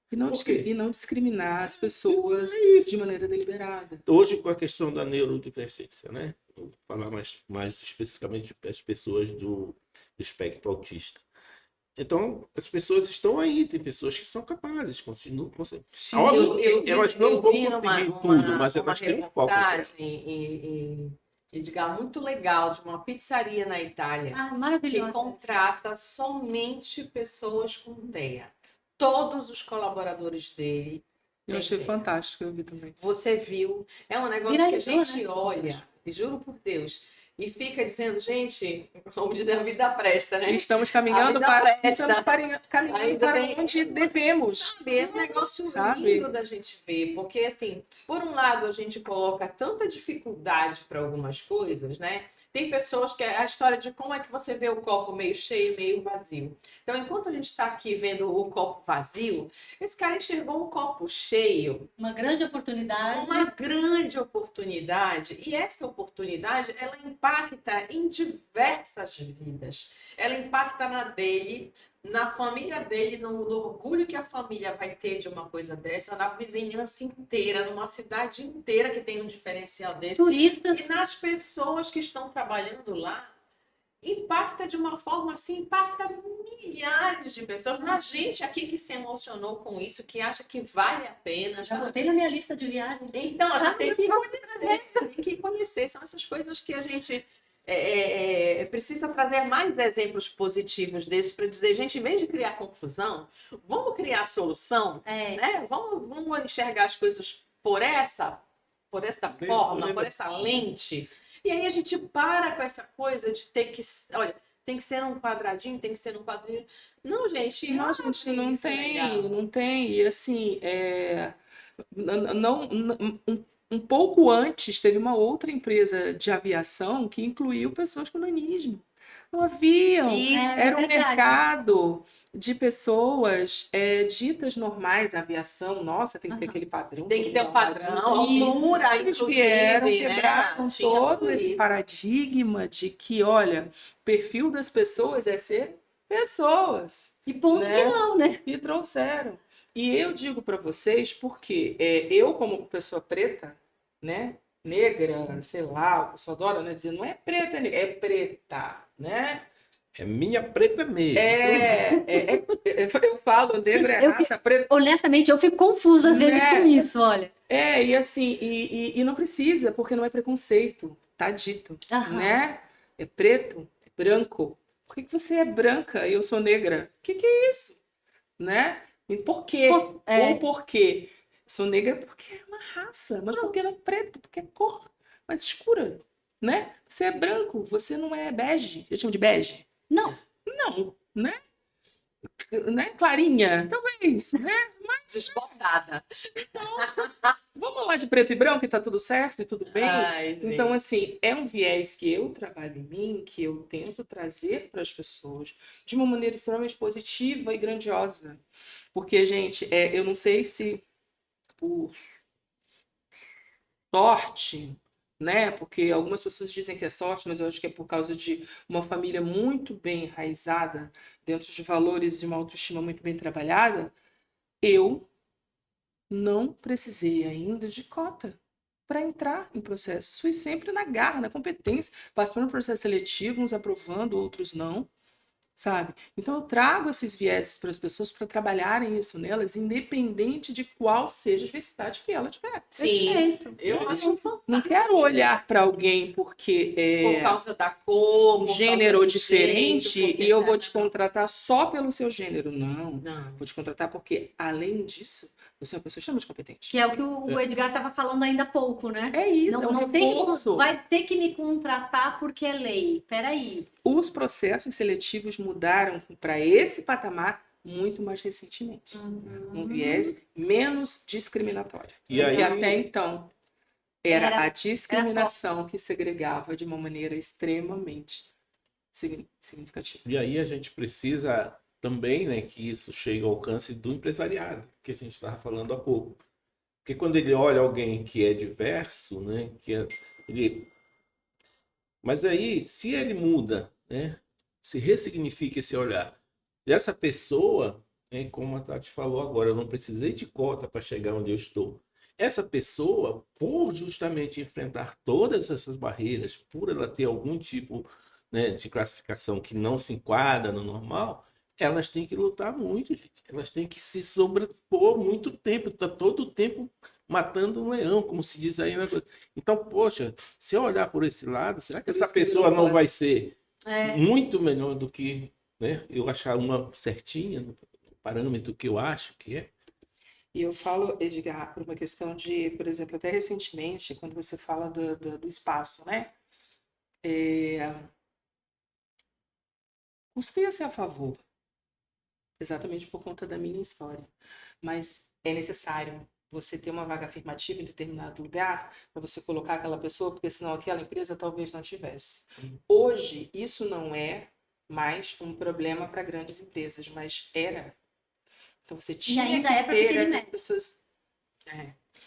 Por quê? E não discriminar as pessoas É isso. de maneira deliberada. Hoje, com a questão da neurodivergência, né? Vou falar mais especificamente das pessoas do espectro autista. Então, as pessoas estão aí, tem pessoas que são capazes, continuam. Sim, Óbvio que elas não eu vão vi conseguir tudo, mas uma elas têm um foco. reportagem, Edgar, muito legal, de uma pizzaria na Itália, Ah, que maravilhoso. contrata somente pessoas com TEA. Todos os colaboradores dele eu têm achei TEA. fantástico, eu vi também. Você viu? É um negócio Viralizou, que a gente né? olha, e juro por Deus, e fica dizendo, gente, vamos dizer, a vida presta, né? Estamos A caminhando vida para, presta. caminhando Ainda para tem- onde devemos. Sabe, é um negócio Sabe? lindo da gente ver, porque assim, por um lado a gente coloca tanta dificuldade para algumas coisas, né? Tem pessoas que é a história de como é que você vê o copo meio cheio, meio vazio. Então, enquanto a gente está aqui vendo o copo vazio, esse cara enxergou um copo cheio, Uma grande oportunidade. uma grande oportunidade, e essa oportunidade ela impacta em diversas vidas. Ela impacta na dele, na família dele, no orgulho que a família vai ter de uma coisa dessa, na vizinhança inteira, numa cidade inteira que tem um diferencial desse, Turistas. e nas pessoas que estão trabalhando lá. Impacta de uma forma assim, impacta milhares de pessoas. Na gente aqui que se emocionou com isso, que acha que vale a pena. Já Sabe? botei na minha lista de viagem. Então, a gente tem que conhecer, tem que conhecer. São essas coisas que a gente precisa trazer mais exemplos positivos desses para dizer, gente, em vez de criar confusão, vamos criar solução, né? Vamos enxergar as coisas por essa forma, por essa lente. E aí a gente para com essa coisa de ter que, olha, tem que ser um quadradinho, tem que ser um quadrinho. Não, gente, Não, gente, não isso é legal. tem, não tem. E assim, um pouco antes teve uma outra empresa de aviação que incluiu pessoas com nanismo. Não haviam. Isso, Era um verdade. mercado de pessoas ditas normais, a aviação, nossa, tem que ter aquele padrão. Tem que ter um normal, padrão, tudo. altura, Eles inclusive, vieram, né? quebraram Tinha todo tudo esse isso. paradigma de que, olha, o perfil das pessoas é ser pessoas. E ponto Né? final, né? E trouxeram. E eu digo para vocês porque eu, como pessoa preta, né, negra, sei lá, o pessoal adora, né, dizer, não é preta, é negra, é preta, né? É minha preta mesmo. Eu falo, negro é Eu raça, preta. Honestamente, eu fico confusa às vezes Né? com isso, olha. E assim, e não precisa, porque não é preconceito, tá dito, Aham. né? É preto, é branco. Por que você é branca e eu sou negra? O que é isso? Né? E por quê? Ou por quê? Sou negra porque é uma raça, mas por que não preto? Porque é cor mais escura, né? Você é branco, você não é bege. Eu chamo de bege? Não. Não, né? Clarinha, talvez, né? Desbotada. Vamos lá de preto e branco e tá tudo certo e tudo bem? Ai, Então, gente. assim, é um viés que eu trabalho em mim, que eu tento trazer para as pessoas de uma maneira extremamente positiva e grandiosa. Porque, gente, eu não sei se por sorte, né? Porque algumas pessoas dizem que é sorte, mas eu acho que é por causa de uma família muito bem enraizada, dentro de valores de uma autoestima muito bem trabalhada, eu não precisei ainda de cota para entrar em processos. Fui sempre na garra, na competência, passando por processo seletivo, uns aprovando, outros não, sabe? Então eu trago esses vieses para as pessoas para trabalharem isso nelas, independente de qual seja a diversidade que ela tiver. Sim, Perfeito. eu acho fantástico. Não quero olhar para alguém porque Por causa da cor, um por gênero causa do diferente jeito, porque e eu vou sabe? te contratar só pelo seu gênero. Não. Não. Vou te contratar porque, além disso, você é uma pessoa extremamente competente. Que é o que o Edgar estava falando ainda há pouco, né? É isso, é um Não tem que, reforço. vai ter que me contratar porque é lei. Peraí. Os processos seletivos mudaram para esse patamar muito mais recentemente. Um viés menos discriminatório. E Porque aí- até então era Era- a discriminação que segregava de uma maneira extremamente significativa. E aí a gente precisa também, né, que isso chegue ao alcance do empresariado, que a gente estava falando há pouco. Porque quando ele olha alguém que é diverso, né, mas aí, se ele muda, né, se ressignifica esse olhar, e essa pessoa, né, como a Tati falou agora, eu não precisei de cota para chegar onde eu estou. Essa pessoa, por justamente enfrentar todas essas barreiras, por ela ter algum tipo, né, de classificação que não se enquadra no normal, elas têm que lutar muito, gente. Elas têm que se sobrepor muito tempo, tá todo o tempo matando um leão, como se diz aí na coisa. Então, poxa, se eu olhar por esse lado, será que Por essa isso que pessoa virou não moda. vai ser É. muito melhor do que, né, eu achar uma certinha no parâmetro que eu acho que é? E eu falo, Edgar, por uma questão de, por exemplo, até recentemente, quando você fala do espaço, né? Custei a ser a favor, exatamente por conta da minha história. Mas é necessário você ter uma vaga afirmativa em determinado lugar para você colocar aquela pessoa, porque senão aquela empresa talvez não tivesse. Hoje, isso não é mais um problema para grandes empresas, mas era. Então você tinha ainda que é pra ter pequeno e essas médio. pessoas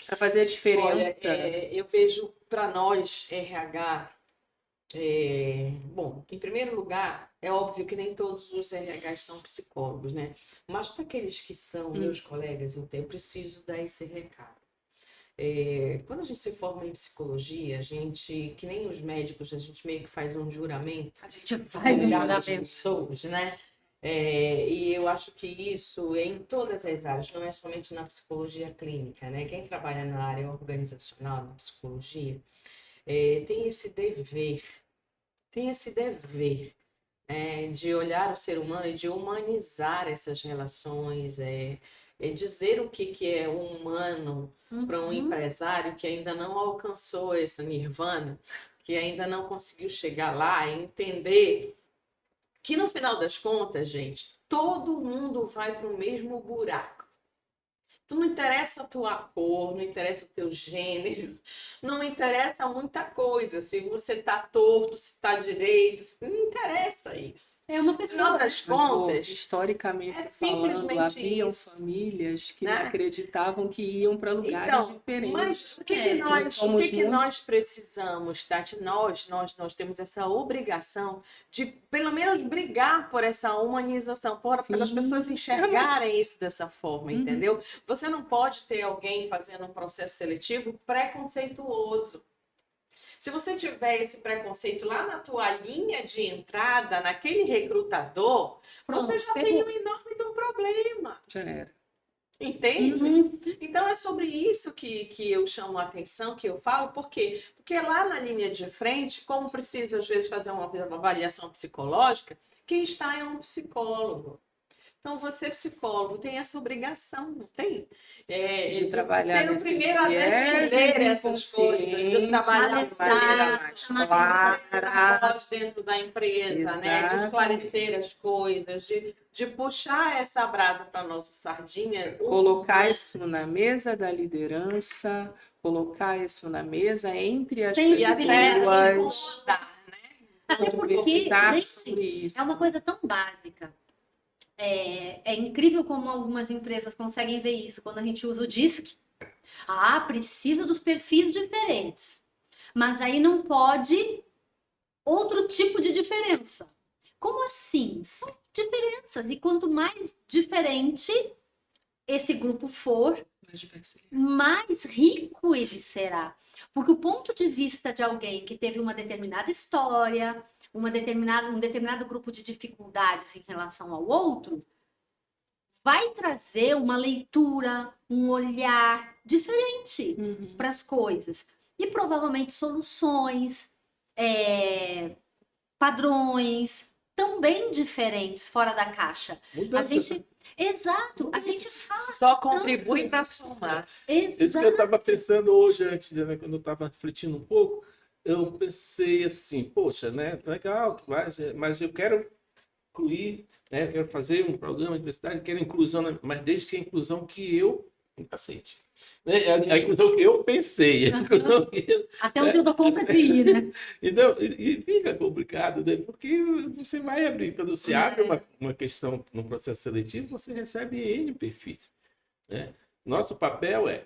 para fazer a diferença. Olha, eu vejo para nós, RH, bom, em primeiro lugar, é óbvio que nem todos os RHs são psicólogos, né? Mas para aqueles que são meus colegas, eu preciso dar esse recado. Quando a gente se forma em psicologia, a gente, que nem os médicos, a gente meio que faz um juramento A gente para vai no cuidar das juramento. pessoas, né? E eu acho que isso é em todas as áreas, não é somente na psicologia clínica, né? Quem trabalha na área organizacional, na psicologia, tem esse dever de olhar o ser humano e de humanizar essas relações, dizer o que é um humano para um empresário que ainda não alcançou essa nirvana, que ainda não conseguiu chegar lá e entender que no final das contas, gente, todo mundo vai para o mesmo buraco. Tu não interessa a tua cor, não interessa o teu gênero, não interessa muita coisa. Se você tá torto, se tá direito, não interessa isso. É uma No pessoa. final das Mas, contas, historicamente é falando, simplesmente haviam isso, famílias que né? acreditavam que iam para lugares então, diferentes. mas o que, É, nós somos muito- nós precisamos, Tati? Nós temos essa obrigação de, pelo menos, brigar por essa humanização, pelas Sim. pessoas enxergarem isso dessa forma, Uhum. entendeu? Você não pode ter alguém fazendo um processo seletivo preconceituoso. Se você tiver esse preconceito lá na tua linha de entrada, naquele recrutador, Pronto, você já ferrou. tem um enorme de um problema. Já era. Entende? Uhum. Então é sobre isso que eu chamo a atenção, que eu falo, por quê? Porque lá na linha de frente, como precisa às vezes fazer uma avaliação psicológica, quem está é um psicólogo. Então você, psicólogo, tem essa obrigação, não tem? De trabalhar ser o nesses primeiro a defender vieses essas coisas, de trabalhar de maneira Alertar, mais chamar clara. essa voz dentro da empresa, né? De Exatamente. esclarecer as coisas, de puxar essa brasa para nossa sardinha. Colocar isso na mesa da liderança, colocar isso na mesa entre as Sem E até pessoas, incomodar, né? Até porque, conversar gente, sobre isso. é uma coisa tão básica. É incrível como algumas empresas conseguem ver isso quando a gente usa o DISC. Ah, precisa dos perfis diferentes. Mas aí não pode outro tipo de diferença. Como assim? São diferenças. E quanto mais diferente esse grupo for, Mais diversidade. mais rico ele será. Porque o ponto de vista de alguém que teve uma determinada história, um determinado grupo de dificuldades em relação ao outro, vai trazer uma leitura, um olhar diferente para as coisas. E provavelmente soluções, padrões também diferentes, fora da caixa. Mudança. Exato, a gente fala Só contribui para somar. Isso que eu estava pensando hoje, antes, né, quando eu estava refletindo um pouco, eu pensei assim, poxa, né, legal, mas eu quero incluir, né, eu quero fazer um programa de diversidade, quero inclusão, mas desde que a inclusão que eu aceite. Né? A inclusão que eu pensei, a inclusão que eu, até onde eu dou conta de ir, né? então, e fica complicado, né? Porque você vai abrir, quando você abre uma questão no processo seletivo, você recebe N perfis, né? Nosso papel é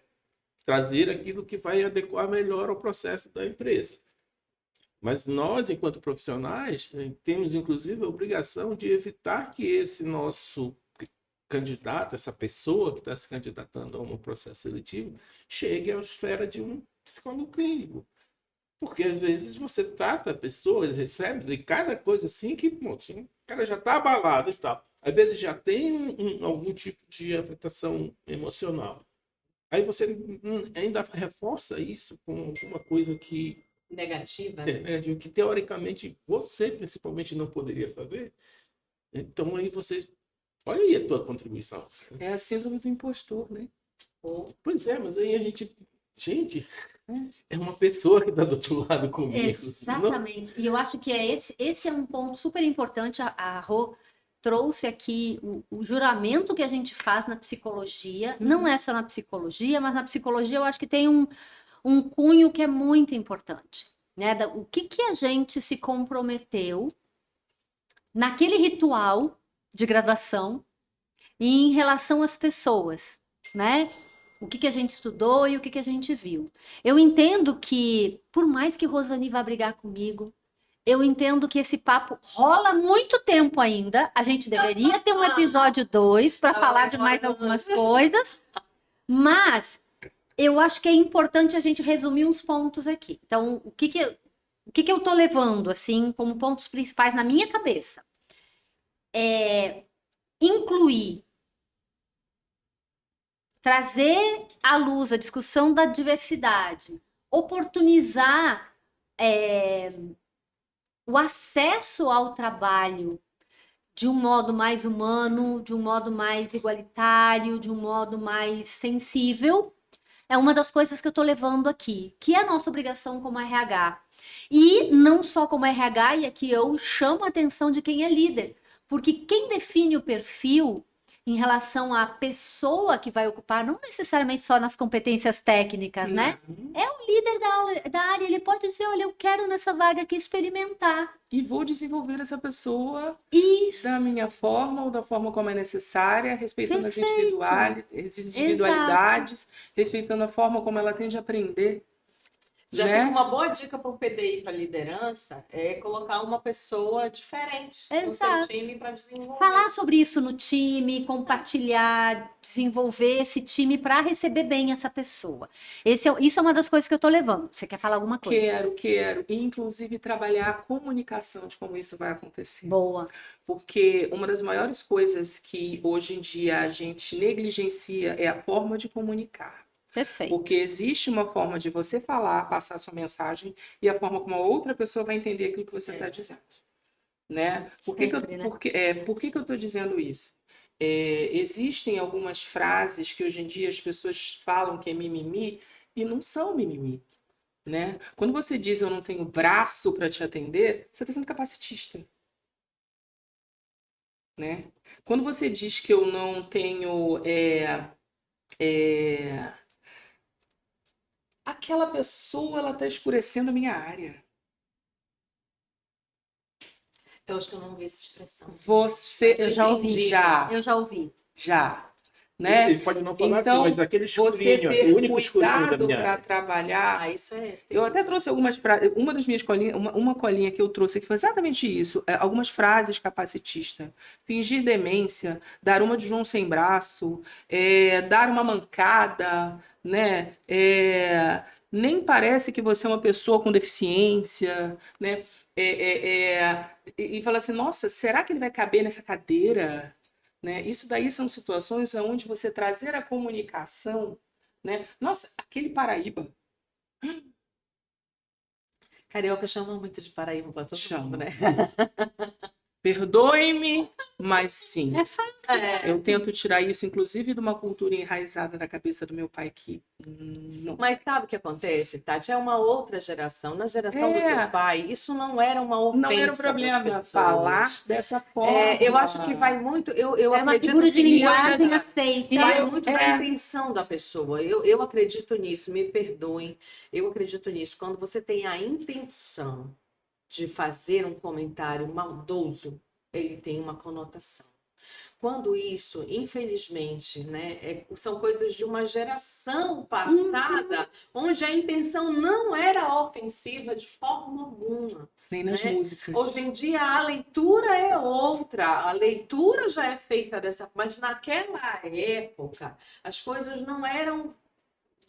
trazer aquilo que vai adequar melhor ao processo da empresa. Mas nós, enquanto profissionais, temos inclusive a obrigação de evitar que esse nosso candidato, essa pessoa que está se candidatando a um processo seletivo, chegue à esfera de um psicólogo clínico. Porque às vezes você trata a pessoa, recebe de cada coisa assim que assim, o cara já está abalado e tal. Às vezes já tem algum tipo de afetação emocional. Aí você ainda reforça isso com alguma coisa que Negativa, né? que teoricamente você principalmente não poderia fazer. Então aí você, olha aí a tua contribuição. É a síndrome do impostor, né? Pois é, mas aí a gente, é uma pessoa que está do outro lado comigo. Exatamente. E eu acho que esse é um ponto super importante. A Rô trouxe aqui o juramento que a gente faz na psicologia. Não é só na psicologia, mas na psicologia eu acho que tem um cunho que é muito importante. Né? O que a gente se comprometeu naquele ritual de graduação e em relação às pessoas, né? O que a gente estudou e o que a gente viu. Eu entendo que, por mais que Rosane vá brigar comigo, eu entendo que esse papo rola muito tempo ainda. A gente deveria ter um episódio 2 para falar de mais algumas coisas, mas eu acho que é importante a gente resumir uns pontos aqui. Então, o que eu tô levando, assim, como pontos principais na minha cabeça? Incluir, trazer à luz a discussão da diversidade, oportunizar o acesso ao trabalho de um modo mais humano, de um modo mais igualitário, de um modo mais sensível, é uma das coisas que eu estou levando aqui, que é a nossa obrigação como RH. E não só como RH, e aqui eu chamo a atenção de quem é líder, porque quem define o perfil em relação à pessoa que vai ocupar, não necessariamente só nas competências técnicas, né? É o líder da área, ele pode dizer, olha, eu quero nessa vaga aqui experimentar. E vou desenvolver essa pessoa Isso. da minha forma ou da forma como é necessária, respeitando as individualidades, respeitando a forma como ela tem de aprender. Já né? fica uma boa dica para o PDI, para liderança, é colocar uma pessoa diferente no seu Exato. time para desenvolver. Falar sobre isso no time, compartilhar, desenvolver esse time para receber bem essa pessoa. Isso é uma das coisas que eu tô levando. Você quer falar alguma coisa? Quero. E, inclusive, trabalhar a comunicação de como isso vai acontecer. Boa. Porque uma das maiores coisas que hoje em dia a gente negligencia é a forma de comunicar. Perfeito. Porque existe uma forma de você falar, passar a sua mensagem, e a forma como a outra pessoa vai entender aquilo que você está dizendo. Né? Por que eu estou dizendo isso? Existem algumas frases que hoje em dia as pessoas falam que é mimimi e não são mimimi. Né? Quando você diz eu não tenho braço para te atender, você está sendo capacitista. Né? Quando você diz que eu não tenho aquela pessoa, ela está escurecendo a minha área. Eu acho que eu não ouvi essa expressão. Eu já ouvi. Eu já ouvi. Né? Ele pode não falar então, assim, mas aquele você escurinho, ter o único escurinho da cuidado minha para área. trabalhar. Isso é. Eu até trouxe algumas frases. Uma das minhas colinhas, uma colinha que eu trouxe aqui foi exatamente isso. Algumas frases capacitistas. Fingir demência, dar uma de João sem braço, dar uma mancada, né? Nem parece que você é uma pessoa com deficiência, né? E fala assim, nossa, será que ele vai caber nessa cadeira? Né? Isso daí são situações onde você trazer a comunicação, né? Nossa, aquele Paraíba. Carioca chama muito de Paraíba para todo Chama. mundo, né? Perdoe-me, mas sim. É fato. Eu tento tirar isso, inclusive, de uma cultura enraizada na cabeça do meu pai que não. Mas sabe o que acontece, Tati? É uma outra geração. Na geração do teu pai, isso não era uma ofensa Não era um pras problema pessoas. falar dessa forma. Eu acho que vai muito. Eu É uma acredito figura no de seguinte, linguagem aceita. vai muito da intenção da pessoa. Eu acredito nisso, me perdoem. Eu acredito nisso. Quando você tem a intenção de fazer um comentário maldoso, ele tem uma conotação. Quando isso, infelizmente, né, são coisas de uma geração passada, onde a intenção não era ofensiva de forma alguma. Nem nas né? músicas. Hoje em dia a leitura é outra, a leitura já é feita dessa, mas naquela época as coisas não eram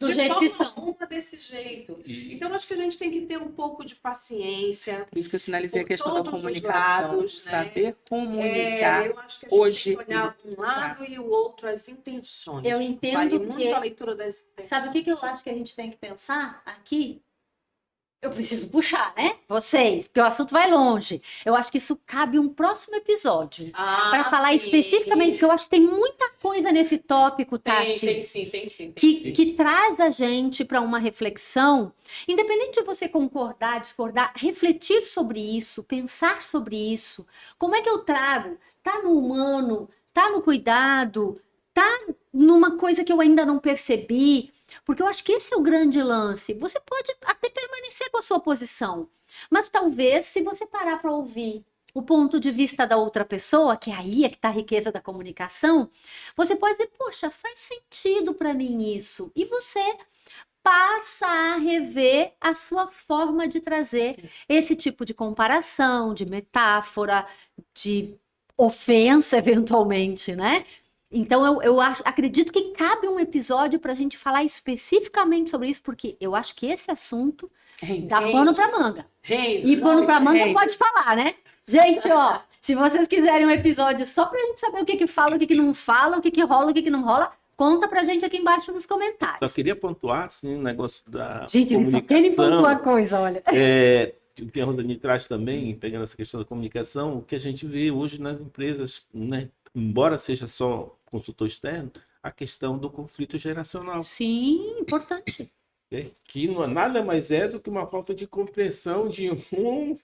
Do de jeito forma que são. alguma desse jeito. Então acho que a gente tem que ter um pouco de paciência. Por isso que eu sinalizei a Por questão da todos os comunicação. lados, né? Saber comunicar. Eu acho que a gente Hoje, tem que olhar um lado e o outro, as intenções. Eu entendo Vale que- muito a leitura das intenções. Sabe o que eu acho que a gente tem que pensar aqui? Eu preciso puxar, né? Vocês, porque o assunto vai longe. Eu acho que isso cabe um próximo episódio. Para falar sim. especificamente, porque eu acho que tem muita coisa nesse tópico, Tati. Tem sim. Que traz a gente para uma reflexão, independente de você concordar, discordar, refletir sobre isso, pensar sobre isso. Como é que eu trago? Tá no humano, tá no cuidado, tá numa coisa que eu ainda não percebi, porque eu acho que esse é o grande lance. Você pode até permanecer com a sua posição, mas talvez se você parar para ouvir o ponto de vista da outra pessoa, que aí é que está a riqueza da comunicação, você pode dizer, poxa, faz sentido para mim isso. E você passa a rever a sua forma de trazer esse tipo de comparação, de metáfora, de ofensa, eventualmente, né? Então, acredito que cabe um episódio para a gente falar especificamente sobre isso, porque eu acho que esse assunto dá pano para manga. E pano para manga pode falar, né? Gente, ó, se vocês quiserem um episódio só pra gente saber o que fala, o que não fala, o que rola, o que não rola, conta pra gente aqui embaixo nos comentários. Só queria pontuar, assim, o negócio da Gente, eles só querem pontuar coisa, olha. O que a Rosane traz também, pegando essa questão da comunicação, o que a gente vê hoje nas empresas, né, embora seja só consultor externo, a questão do conflito geracional. Sim, importante. Que nada mais é do que uma falta de compreensão de um,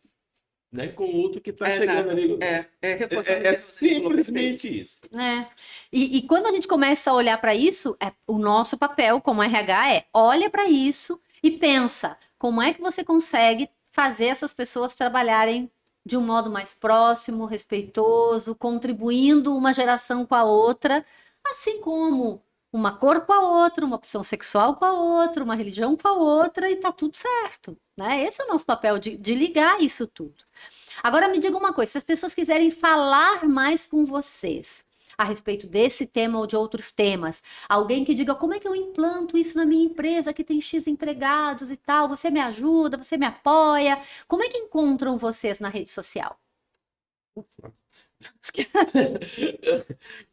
né, com o outro que está chegando ali. É simplesmente isso. E quando a gente começa a olhar para isso, o nosso papel como RH olha para isso e pensa como é que você consegue fazer essas pessoas trabalharem de um modo mais próximo, respeitoso, contribuindo uma geração com a outra, assim como uma cor com a outra, uma opção sexual com a outra, uma religião com a outra, e tá tudo certo, né? Esse é o nosso papel de ligar isso tudo. Agora me diga uma coisa, se as pessoas quiserem falar mais com vocês a respeito desse tema ou de outros temas, alguém que diga como é que eu implanto isso na minha empresa que tem X empregados e tal, você me ajuda, você me apoia, como é que encontram vocês na rede social?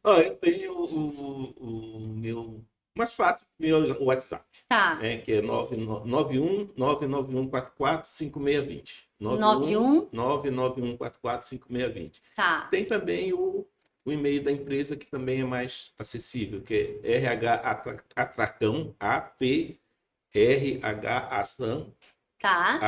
Eu tenho o meu mais fácil, meu WhatsApp, Tá. Que é 991445620. 991445620. Tá. Tem também o e-mail da empresa, que também é mais acessível, que é rhatracão, atrhação, Tá.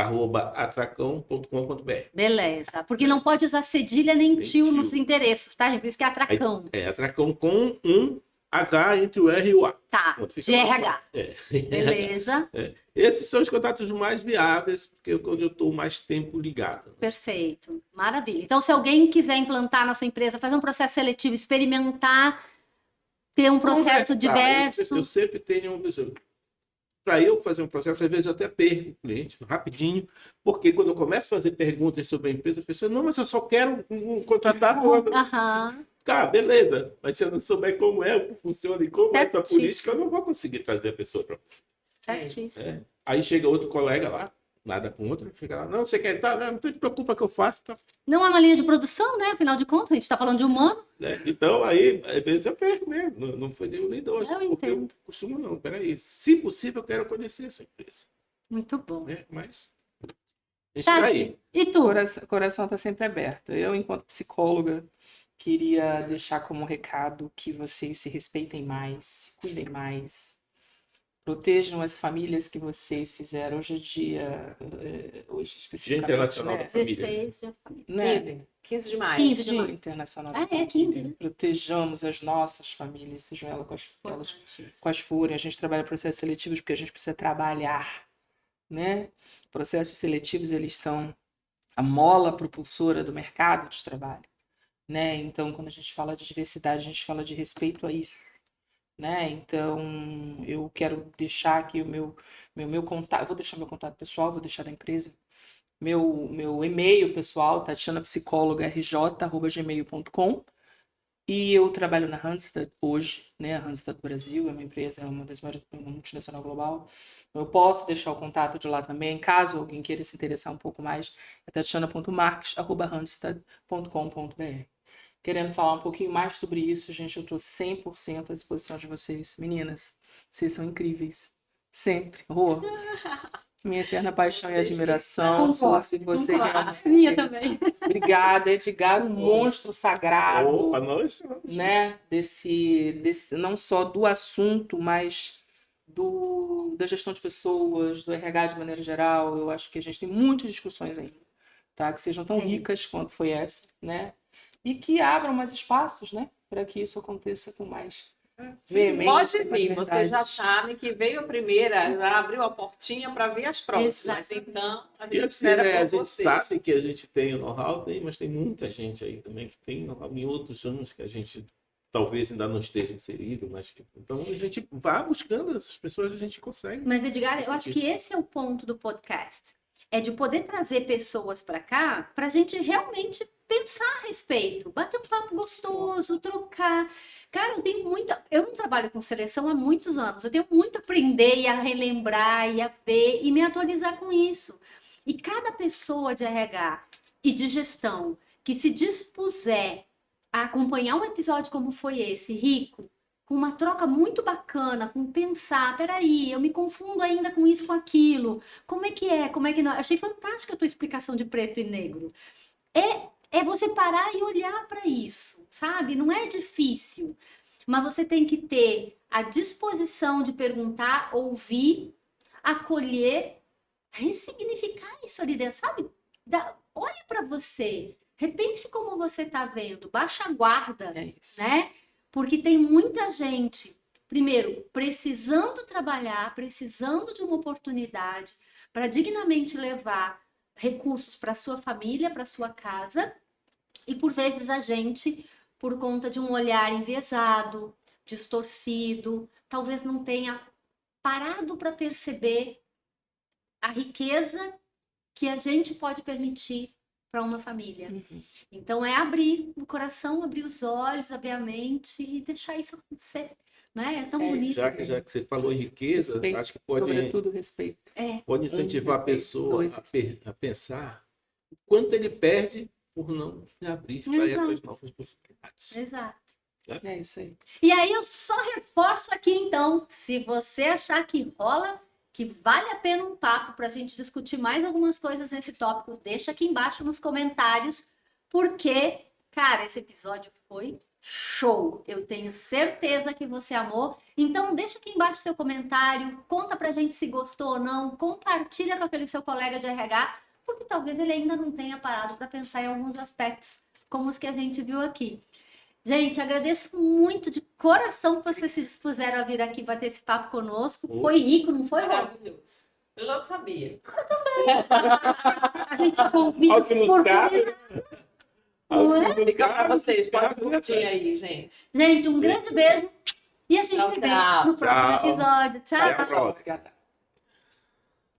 @atracão.com.br. Beleza. Porque não pode usar cedilha nem tio nos endereços, tá, gente? Por isso que é atracão. Atracão com um H entre o R e o A. Tá. Fica De mais RH. fácil. Beleza. Esses são os contatos mais viáveis, porque é quando eu estou mais tempo ligado. Perfeito. Maravilha. Então, se alguém quiser implantar na sua empresa, fazer um processo seletivo, experimentar, ter um processo diverso. Eu sempre tenho uma pessoa. Para eu fazer um processo, às vezes eu até perco o cliente rapidinho, porque quando eu começo a fazer perguntas sobre a empresa, a pessoa, não, mas eu só quero contratar. Aham. Tá, beleza. Mas se eu não souber como é, o que funciona e como é a tua Certíssimo. política, eu não vou conseguir trazer a pessoa para você. Certíssimo. Aí chega outro colega lá, nada contra, fica lá, não, você quer, tá, não te preocupa que eu faço, tá. Não é uma linha de produção, né? Afinal de contas, a gente está falando de humano. Né? Então, aí, às vezes eu perco mesmo, não foi nenhum nem dois, Eu porque eu entendo. costumo não, peraí, se possível eu quero conhecer a sua empresa, Muito bom. né? Mas, está Tati, aí. e tu? Coração está sempre aberto. Eu, enquanto psicóloga, queria deixar como recado que vocês se respeitem mais, se cuidem mais, protejam as famílias que vocês fizeram. Hoje é dia, hoje Dia especificamente, Internacional né? da Família. 16 de família. Né? 15 de maio. 15 de Dia maio. Internacional Ah, da é, Família. 15, né? Protejamos as nossas famílias, sejam elas Importante isso. quais forem. A gente trabalha processos seletivos porque a gente precisa trabalhar, né? Processos seletivos, eles são a mola propulsora do mercado de trabalho, né? Então, quando a gente fala de diversidade, a gente fala de respeito a isso, né? Então, eu quero deixar aqui o meu contato, vou deixar meu contato pessoal, vou deixar da empresa, meu e-mail pessoal, tatianapsicóloga.rj@gmail.com. E eu trabalho na Randstad hoje, né? A Randstad Brasil é uma empresa, é uma das maiores, uma multinacional global. Eu posso deixar o contato de lá também, caso alguém queira se interessar um pouco mais, é tatiana.marques@randstad.com.br. Querendo falar um pouquinho mais sobre isso, gente, eu estou 100% à disposição de vocês. Meninas, vocês são incríveis. Sempre. Rô, minha eterna paixão e Vocês que admiração. são. Se você Concordo. realmente... Minha também. Obrigada, Edgar, um monstro sagrado, Opa, nós, né? Desse, não só do assunto, mas da gestão de pessoas, do RH de maneira geral. Eu acho que a gente tem muitas discussões ainda, tá? Que sejam tão Tem. ricas quanto foi essa, né? E que abram mais espaços, né? Para que isso aconteça com mais veemência, Pode mais vir, vocês já verdade. sabem que veio a primeira, já abriu a portinha para ver as próximas. Exato. Então, a E gente assim, espera né, a por gente vocês. sabe que a gente tem o know-how, mas tem muita gente aí também que tem know-how em outros ramos que a gente talvez ainda não esteja inserido, mas então a gente vai buscando essas pessoas, a gente consegue. Mas, Edgar, eu acho que esse é o ponto do podcast. É de poder trazer pessoas para cá para a gente realmente pensar a respeito, bater um papo gostoso, trocar. Cara, eu tenho muita. Eu não trabalho com seleção há muitos anos. Eu tenho muito a aprender e a relembrar e a ver e me atualizar com isso. E cada pessoa de RH e de gestão que se dispuser a acompanhar um episódio como foi esse, rico, com uma troca muito bacana, com pensar, peraí, eu me confundo ainda com isso, com aquilo, como é que é, como é que não. Achei fantástica a tua explicação de preto e negro. É você parar e olhar para isso, sabe? Não é difícil, mas você tem que ter a disposição de perguntar, ouvir, acolher, ressignificar isso ali dentro, sabe? Olha para você, repense como você está vendo, baixa a guarda, É isso. né? Porque tem muita gente, primeiro, precisando trabalhar, precisando de uma oportunidade para dignamente levar recursos para sua família, para sua casa, e por vezes a gente, por conta de um olhar enviesado, distorcido, talvez não tenha parado para perceber a riqueza que a gente pode permitir para uma família. Então é abrir o coração, abrir os olhos, abrir a mente e deixar isso acontecer, né? É tão bonito. Já que você falou em riqueza, Respeito, acho que pode, sobretudo respeito. pode incentivar a respeito, pessoa dois, a pensar o quanto ele perde por não se abrir para Exato. essas novas possibilidades. Exato. É isso aí. E aí eu só reforço aqui então, se você achar que rola, que vale a pena um papo para a gente discutir mais algumas coisas nesse tópico, deixa aqui embaixo nos comentários, porque, cara, esse episódio foi show. Eu tenho certeza que você amou. Então deixa aqui embaixo seu comentário, conta pra gente se gostou ou não, compartilha com aquele seu colega de RH, porque talvez ele ainda não tenha parado para pensar em alguns aspectos como os que a gente viu aqui. Gente, agradeço muito de coração que vocês se dispuseram a vir aqui bater esse papo conosco. Foi rico, não foi, Rô? Maravilhoso. Eu já sabia. A gente só convida Ao que nos por cabe. convidar. Não é? Fica para vocês, pode curtir aí, gente. Gente, um grande beijo e a gente Tchau, se vê tchau. no próximo Tchau. episódio. Tchau. Até a próxima. Obrigada.